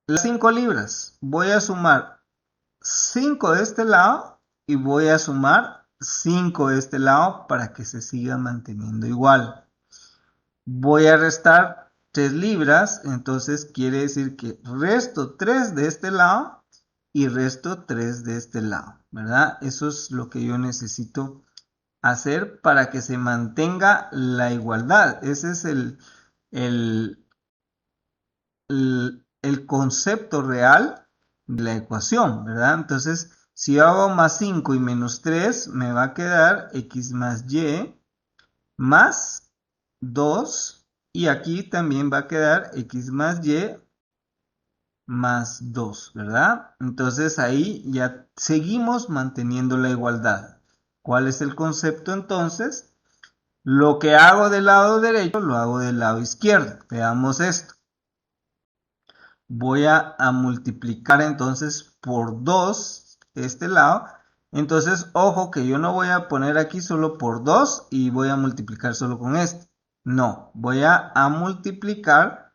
Las 5 libras, voy a sumar 5 de este lado y voy a sumar 5 de este lado para que se siga manteniendo igual. Voy a restar 3 libras, entonces quiere decir que resto 3 de este lado y resto 3 de este lado, ¿verdad? Eso es lo que yo necesito hacer para que se mantenga la igualdad. Ese es el, el concepto real de la ecuación, ¿verdad? Entonces, si yo hago más 5 y menos 3, me va a quedar x más y más 2, y aquí también va a quedar x más y más 2, ¿verdad? Entonces ahí ya seguimos manteniendo la igualdad. ¿Cuál es el concepto entonces? Lo que hago del lado derecho lo hago del lado izquierdo. Veamos esto. Voy a multiplicar entonces por 2 este lado. Entonces, ojo que yo no voy a poner aquí solo por 2 y voy a multiplicar solo con este. No, voy a multiplicar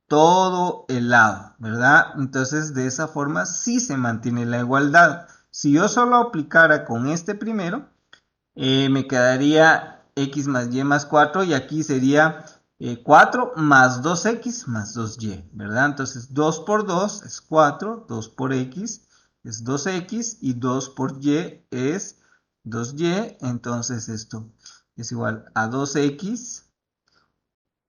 todo el lado, ¿verdad? Entonces, de esa forma sí se mantiene la igualdad. Si yo solo aplicara con este primero, me quedaría x más y más 4 y aquí sería 4 más 2x más 2y, ¿verdad? Entonces 2 por 2 es 4, 2 por x es 2x y 2 por y es 2y, entonces esto es igual a 2x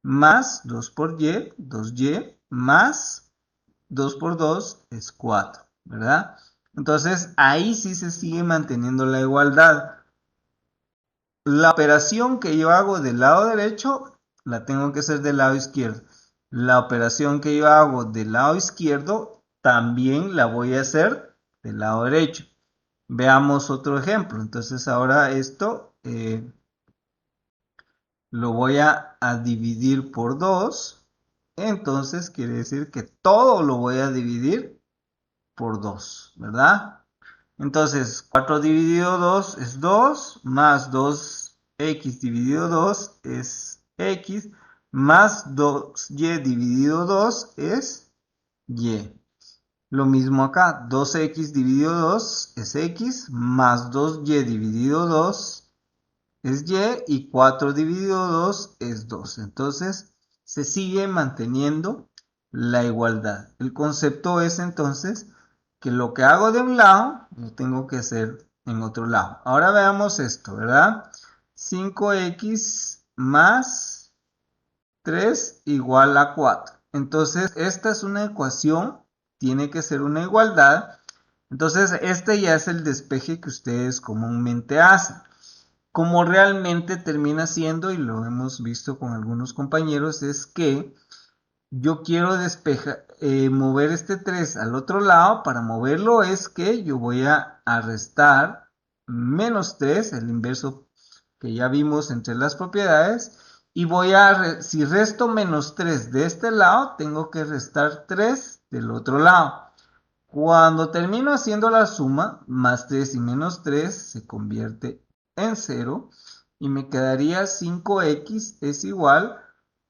más 2 por y, 2y más 2 por 2 es 4, ¿verdad? Entonces ahí sí se sigue manteniendo la igualdad. La operación que yo hago del lado derecho la tengo que hacer del lado izquierdo. La operación que yo hago del lado izquierdo también la voy a hacer del lado derecho. Veamos otro ejemplo. Entonces ahora esto lo voy a dividir por 2. Entonces quiere decir que todo lo voy a dividir por 2, ¿verdad? Entonces 4 dividido 2 es 2, más 2x dividido 2 es x, más 2y dividido 2 es y. Lo mismo acá, 2x dividido 2 es x, más 2y dividido 2 es y 4 dividido 2 es 2. Entonces se sigue manteniendo la igualdad. El concepto es entonces que lo que hago de un lado lo tengo que hacer en otro lado. Ahora veamos esto, ¿verdad? 5x más 3 igual a 4. Entonces esta es una ecuación, tiene que ser una igualdad. Entonces este ya es el despeje que ustedes comúnmente hacen. Como realmente termina siendo, y lo hemos visto con algunos compañeros, es que yo quiero mover este 3 al otro lado. Para moverlo es que yo voy a restar menos 3, el inverso que ya vimos entre las propiedades, y si resto menos 3 de este lado, tengo que restar 3 del otro lado. Cuando termino haciendo la suma, más 3 y menos 3 se convierte en 0 y me quedaría 5x es igual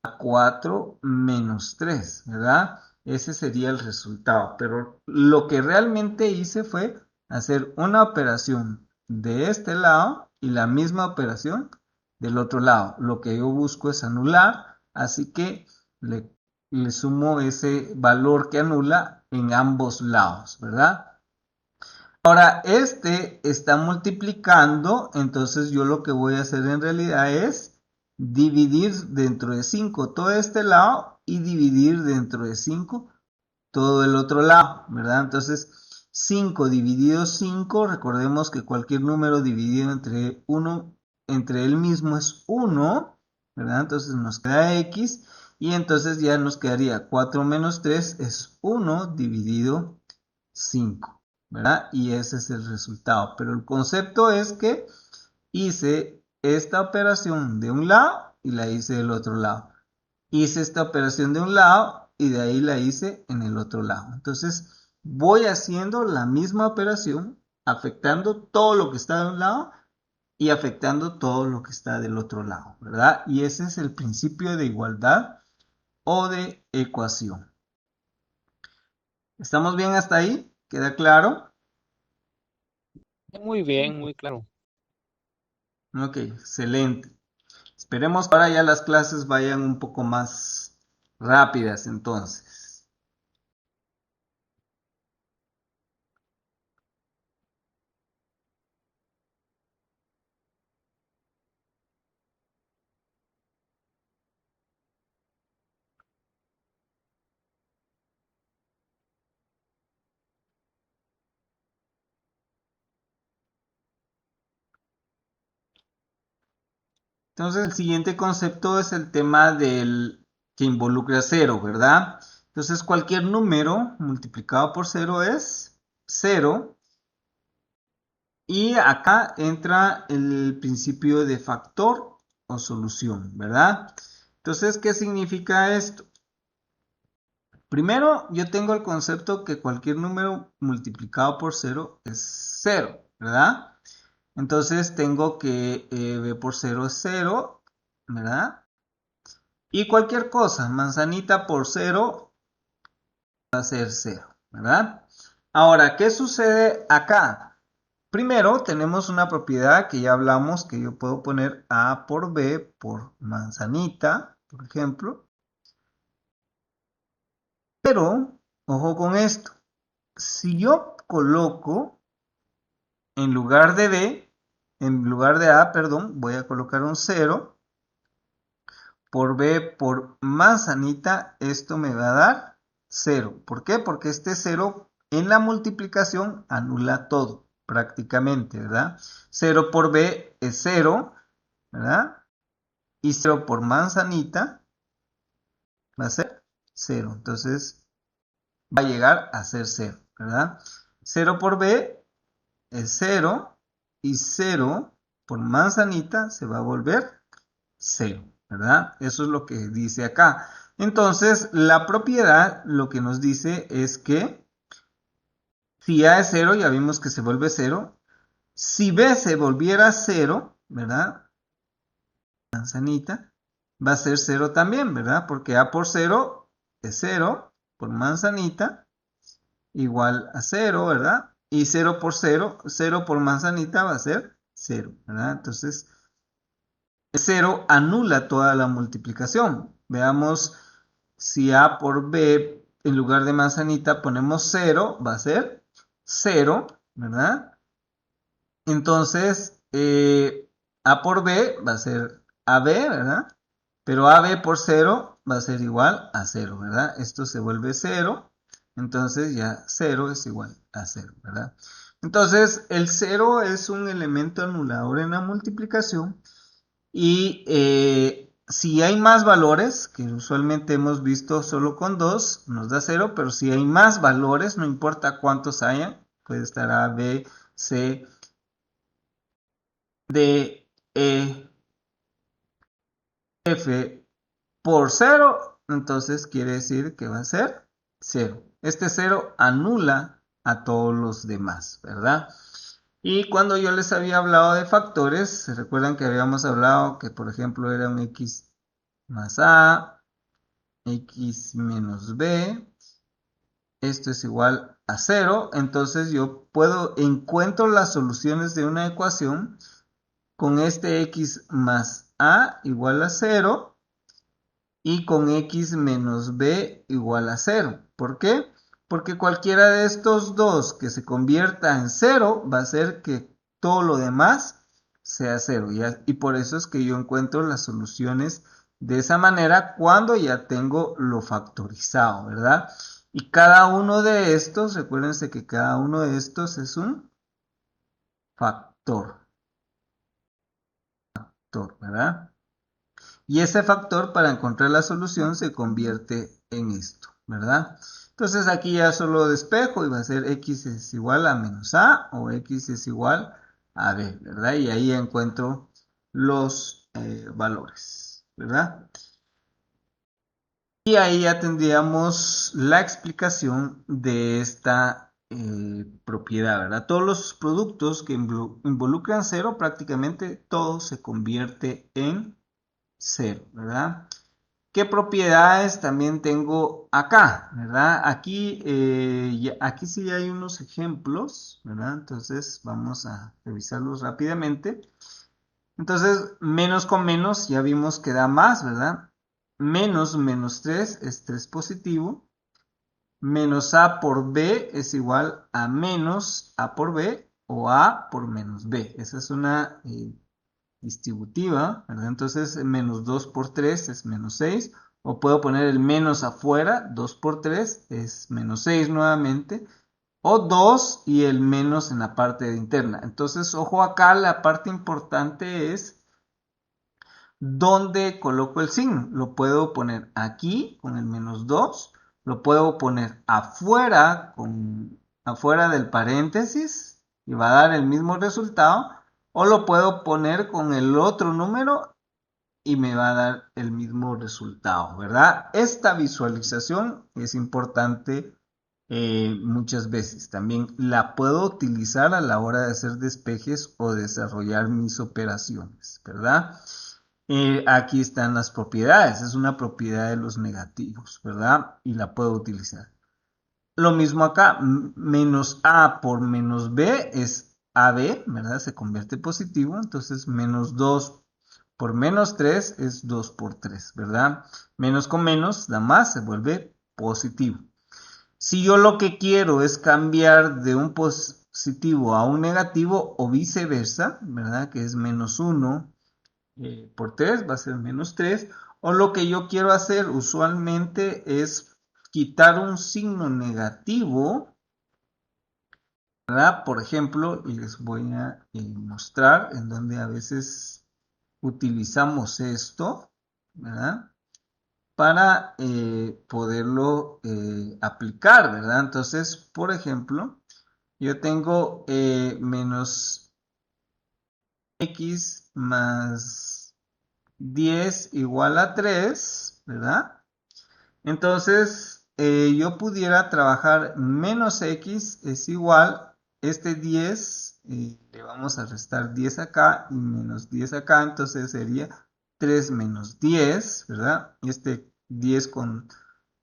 a 4 menos 3, ¿verdad? Ese sería el resultado. Pero lo que realmente hice fue hacer una operación de este lado y la misma operación del otro lado. Lo que yo busco es anular, así que le sumo ese valor que anula en ambos lados, ¿verdad? Ahora, este está multiplicando, entonces yo lo que voy a hacer en realidad es dividir dentro de 5 todo este lado y dividir dentro de 5 todo el otro lado, ¿verdad? Entonces, 5 dividido 5, recordemos que cualquier número dividido entre él mismo es 1, ¿verdad? Entonces nos queda x y entonces ya nos quedaría 4 menos 3 es 1 dividido 5, ¿verdad? Y ese es el resultado. Pero el concepto es que hice esta operación de un lado y la hice del otro lado. Hice esta operación de un lado y de ahí la hice en el otro lado. Entonces voy haciendo la misma operación, afectando todo lo que está de un lado y afectando todo lo que está del otro lado, ¿verdad? Y ese es el principio de igualdad o de ecuación. ¿Estamos bien hasta ahí? ¿Queda claro? Muy bien, muy claro. Ok, excelente. Esperemos que ahora ya las clases vayan un poco más rápidas entonces. Entonces el siguiente concepto es el tema del que involucra cero, ¿verdad? Entonces cualquier número multiplicado por cero es cero. Y acá entra el principio de factor o solución, ¿verdad? Entonces, ¿qué significa esto? Primero, yo tengo el concepto que cualquier número multiplicado por cero es cero, ¿verdad? Entonces tengo que b por cero es cero, ¿verdad? Y cualquier cosa, manzanita por cero va a ser cero, ¿verdad? Ahora, ¿qué sucede acá? Primero tenemos una propiedad que ya hablamos, que yo puedo poner a por b por manzanita, por ejemplo. Pero, ojo con esto, si yo coloco en lugar de b, en lugar de a, perdón, voy a colocar un 0 por b por manzanita, esto me va a dar 0. ¿Por qué? Porque este 0 en la multiplicación anula todo, prácticamente, ¿verdad? 0 por b es 0, ¿verdad? Y 0 por manzanita va a ser 0. Entonces va a llegar a ser 0, ¿verdad? 0 por b es 0 y 0 por manzanita se va a volver 0, ¿verdad? Eso es lo que dice acá. Entonces, la propiedad lo que nos dice es que si a es 0, ya vimos que se vuelve 0. Si b se volviera 0, ¿verdad? Manzanita va a ser 0 también, ¿verdad? Porque a por 0 es 0 por manzanita igual a 0, ¿verdad? Y 0 por 0, 0 por manzanita va a ser 0, ¿verdad? Entonces, 0 anula toda la multiplicación. Veamos si a por b en lugar de manzanita ponemos 0, va a ser 0, ¿verdad? Entonces, a por b va a ser ab, ¿verdad? Pero ab por 0 va a ser igual a 0, ¿verdad? Esto se vuelve 0, entonces ya 0 es igual a 0, ¿verdad? Entonces, el 0 es un elemento anulador en la multiplicación y si hay más valores, que usualmente hemos visto solo con 2, nos da 0, pero si hay más valores, no importa cuántos hayan, puede estar A, B, C, D, E, F por 0, entonces quiere decir que va a ser 0. Este 0 anula a todos los demás, ¿verdad? Y cuando yo les había hablado de factores, ¿se recuerdan que habíamos hablado que, por ejemplo, era un x más a, x menos b, esto es igual a 0, entonces yo encuentro las soluciones de una ecuación con este x más a igual a 0 y con x menos b igual a 0. ¿Por qué? Porque cualquiera de estos dos que se convierta en 0 va a hacer que todo lo demás sea 0. Y por eso es que yo encuentro las soluciones de esa manera cuando ya tengo lo factorizado, ¿verdad? Y cada uno de estos, recuérdense que cada uno de estos es un factor, ¿verdad? Y ese factor para encontrar la solución se convierte en esto, ¿verdad? Entonces aquí ya solo despejo y va a ser x es igual a menos a o x es igual a b, ¿verdad? Y ahí encuentro los valores, ¿verdad? Y ahí ya tendríamos la explicación de esta propiedad, ¿verdad? Todos los productos que involucran cero, prácticamente todo se convierte en cero, ¿verdad? ¿Qué propiedades también tengo acá? ¿Verdad? Aquí, aquí sí hay unos ejemplos, ¿verdad? Entonces vamos a revisarlos rápidamente. Entonces, menos con menos, ya vimos que da más, ¿verdad? Menos 3 es 3 positivo. Menos A por B es igual a menos A por B o A por menos B. Esa es una distributiva, ¿verdad? Entonces, menos 2 por 3 es menos 6. O puedo poner el menos afuera, 2 por 3 es menos 6 nuevamente. O 2 y el menos en la parte interna. Entonces, ojo acá, la parte importante es dónde coloco el signo. Lo puedo poner aquí con el menos 2. Lo puedo poner afuera, afuera del paréntesis y va a dar el mismo resultado. O lo puedo poner con el otro número y me va a dar el mismo resultado, ¿verdad? Esta visualización es importante muchas veces. También la puedo utilizar a la hora de hacer despejes o desarrollar mis operaciones, ¿verdad? Aquí están las propiedades. Es una propiedad de los negativos, ¿verdad? Y la puedo utilizar. Lo mismo acá, menos A por menos B es AB, ¿verdad? Se convierte en positivo, entonces menos 2 por menos 3 es 2 por 3, ¿verdad? Menos con menos da más, se vuelve positivo. Si yo lo que quiero es cambiar de un positivo a un negativo o viceversa, ¿verdad? Que es menos 1 por 3 va a ser menos 3. O lo que yo quiero hacer usualmente es quitar un signo negativo, ¿verdad? Por ejemplo, les voy a mostrar en donde a veces utilizamos esto, ¿verdad? Para poderlo aplicar, ¿verdad? Entonces, por ejemplo, yo tengo menos x más 10 igual a 3, ¿verdad? Entonces, yo pudiera trabajar menos x es igual, este 10, le vamos a restar 10 acá y menos 10 acá, entonces sería 3 menos 10, ¿verdad? Y este 10 con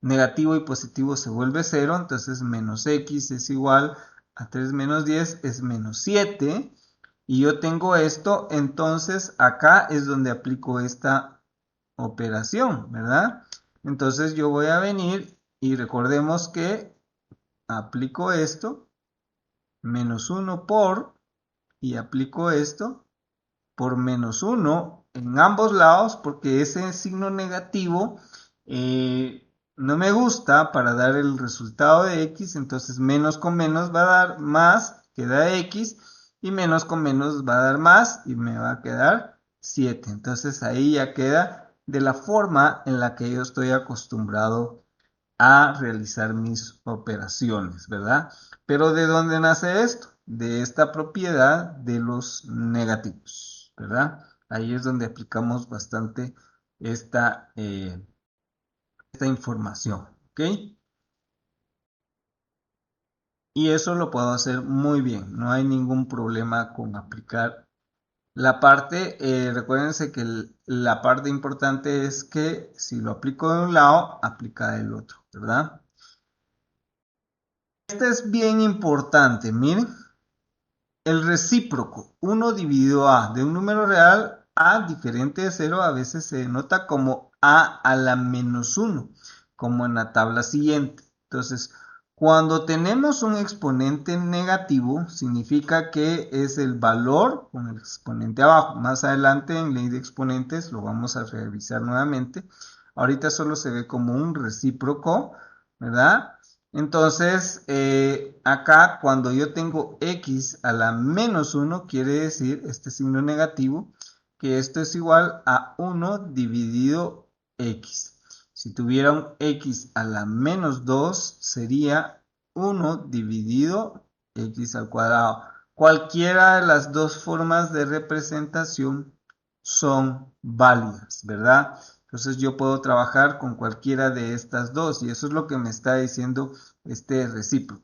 negativo y positivo se vuelve 0, entonces menos x es igual a 3 menos 10 es menos 7. Y yo tengo esto, entonces acá es donde aplico esta operación, ¿verdad? Entonces yo voy a venir y recordemos que aplico esto, menos 1 por, y aplico esto por menos 1 en ambos lados, porque ese signo negativo no me gusta para dar el resultado de x, entonces menos con menos va a dar más, queda x, y menos con menos va a dar más, y me va a quedar 7. Entonces ahí ya queda de la forma en la que yo estoy acostumbrado a realizar mis operaciones, ¿verdad? Pero ¿de dónde nace esto? De esta propiedad de los negativos, ¿verdad? Ahí es donde aplicamos bastante esta información, ¿ok? Y eso lo puedo hacer muy bien, no hay ningún problema con aplicar la parte, recuérdense que la parte importante es que si lo aplico de un lado, aplica del otro, ¿verdad? Este es bien importante, miren. El recíproco, 1 dividido a de un número real a diferente de 0 a veces se denota como a la menos 1, como en la tabla siguiente. Entonces, cuando tenemos un exponente negativo, significa que es el valor con el exponente abajo. Más adelante en ley de exponentes lo vamos a revisar nuevamente. Ahorita solo se ve como un recíproco, ¿verdad? Entonces, acá cuando yo tengo x a la menos 1, quiere decir este signo negativo, que esto es igual a 1 dividido x. Si tuviera un x a la menos 2, sería 1 dividido x al cuadrado. Cualquiera de las dos formas de representación son válidas, ¿verdad? Entonces yo puedo trabajar con cualquiera de estas dos y eso es lo que me está diciendo este recíproco.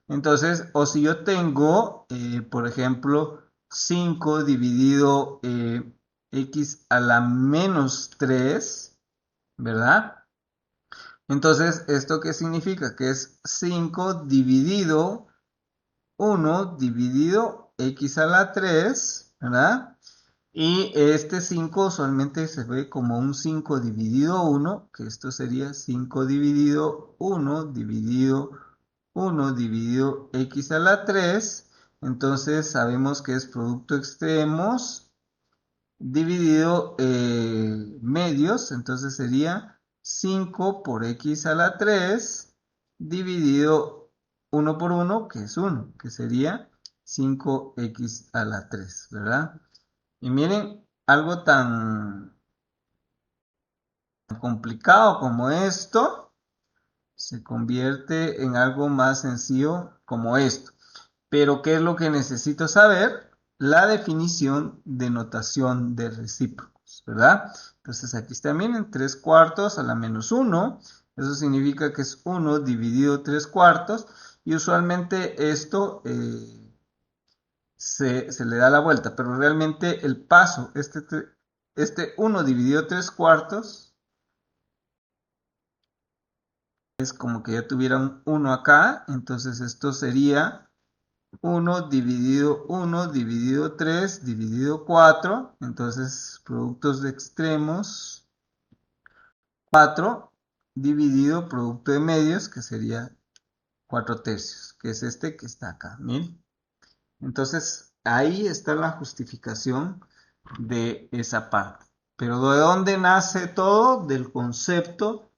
Entonces, o si yo tengo, por ejemplo, 5 dividido x a la menos 3, ¿verdad? Entonces, ¿esto qué significa? Que es 5 dividido 1 dividido x a la 3, ¿verdad? Y este 5 usualmente se ve como un 5 dividido 1, que esto sería 5 dividido 1 dividido 1 dividido x a la 3. Entonces sabemos que es producto extremos dividido medios, entonces sería 5 por x a la 3 dividido 1 por 1, que es 1, que sería 5x a la 3, ¿verdad? Y miren, algo tan complicado como esto se convierte en algo más sencillo como esto. Pero, ¿qué es lo que necesito saber? La definición de notación de recíprocos, ¿verdad? Entonces aquí está, miren, 3 cuartos a la menos 1. Eso significa que es 1 dividido 3 cuartos. Y usualmente esto se le da la vuelta, pero realmente el paso, este 1 dividido 3 cuartos, es como que ya tuviera un 1 acá, entonces esto sería 1 dividido 3 dividido 4, entonces productos de extremos, 4 dividido producto de medios, que sería 4 tercios, que es este que está acá, miren. Entonces ahí está la justificación de esa parte. Pero ¿de dónde nace todo? Del concepto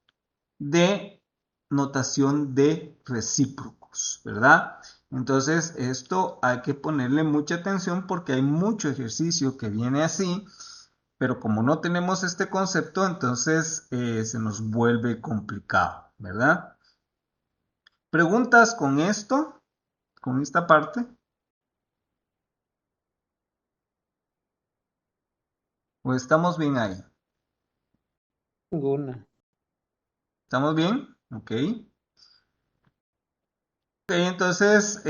de notación de recíprocos, ¿verdad? Entonces esto hay que ponerle mucha atención porque hay mucho ejercicio que viene así, pero como no tenemos este concepto, entonces se nos vuelve complicado, ¿verdad? ¿Preguntas con esto? ¿Con esta parte? ¿O estamos bien ahí? Ninguna. ¿Estamos bien? Ok. Ok, entonces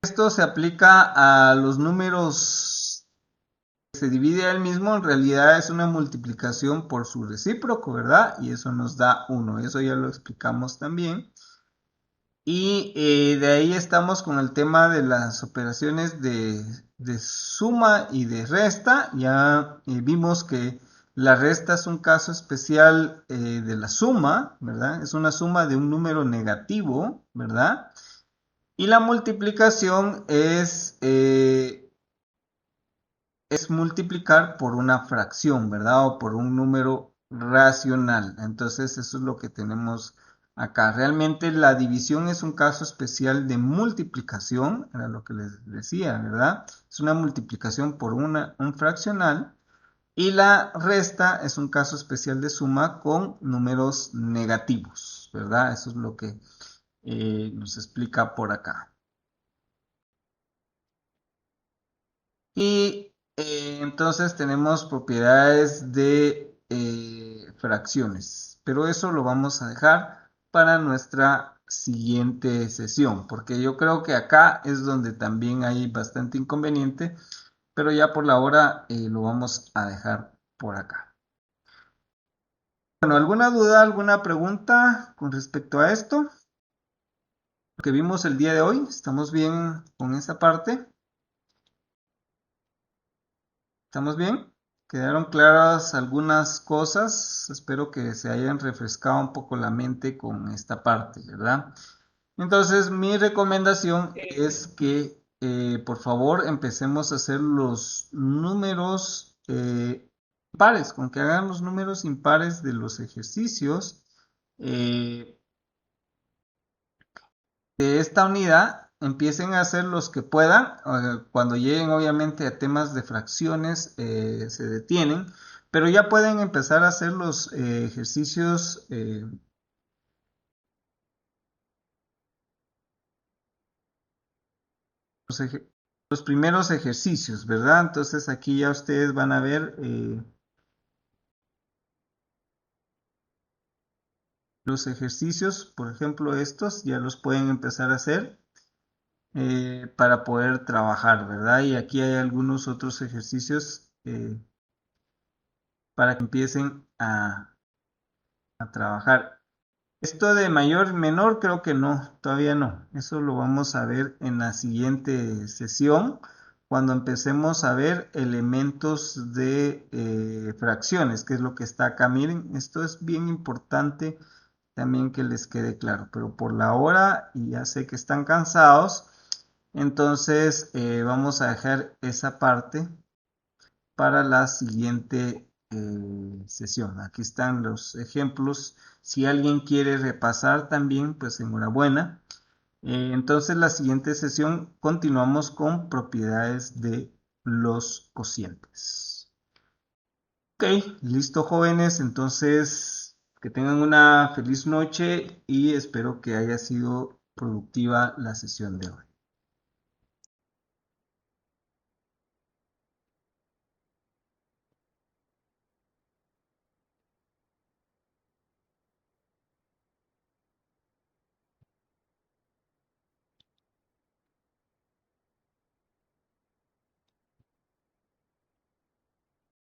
esto se aplica a los números que se divide el mismo, en realidad es una multiplicación por su recíproco, ¿verdad? Y eso nos da 1, eso ya lo explicamos también. Y de ahí estamos con el tema de las operaciones de suma y de resta. Ya vimos que la resta es un caso especial de la suma, ¿verdad? Es una suma de un número negativo, ¿verdad? Y la multiplicación es multiplicar por una fracción, ¿verdad? O por un número racional. Entonces, eso es lo que tenemos acá. Realmente la división es un caso especial de multiplicación, era lo que les decía, ¿verdad? Es una multiplicación por un fraccional. Y la resta es un caso especial de suma con números negativos, ¿verdad? Eso es lo que nos explica por acá. Y entonces tenemos propiedades de fracciones, pero eso lo vamos a dejar para nuestra siguiente sesión, porque yo creo que acá es donde también hay bastante inconveniente, pero ya por la hora lo vamos a dejar por acá. Bueno, ¿alguna duda, alguna pregunta con respecto a esto? Lo que vimos el día de hoy, ¿estamos bien con esa parte? ¿Estamos bien? ¿Quedaron claras algunas cosas? Espero que se hayan refrescado un poco la mente con esta parte, ¿verdad? Entonces, mi recomendación es que, por favor, empecemos a hacer los números pares, con que hagan los números impares de los ejercicios. De esta unidad empiecen a hacer los que puedan. Cuando lleguen obviamente a temas de fracciones se detienen, pero ya pueden empezar a hacer los ejercicios, los, los primeros ejercicios, ¿verdad? Entonces aquí ya ustedes van a ver los ejercicios, por ejemplo estos ya los pueden empezar a hacer para poder trabajar, ¿verdad? Y aquí hay algunos otros ejercicios para que empiecen a trabajar. Esto de mayor, menor, creo que no, todavía no. Eso lo vamos a ver en la siguiente sesión, cuando empecemos a ver elementos de fracciones, que es lo que está acá. Miren, esto es bien importante también que les quede claro, pero por la hora, y ya sé que están cansados, entonces vamos a dejar esa parte para la siguiente sesión. Aquí están los ejemplos. Si alguien quiere repasar también, pues enhorabuena. Entonces la siguiente sesión continuamos con propiedades de los cocientes. Ok, listo jóvenes, entonces que tengan una feliz noche y espero que haya sido productiva la sesión de hoy.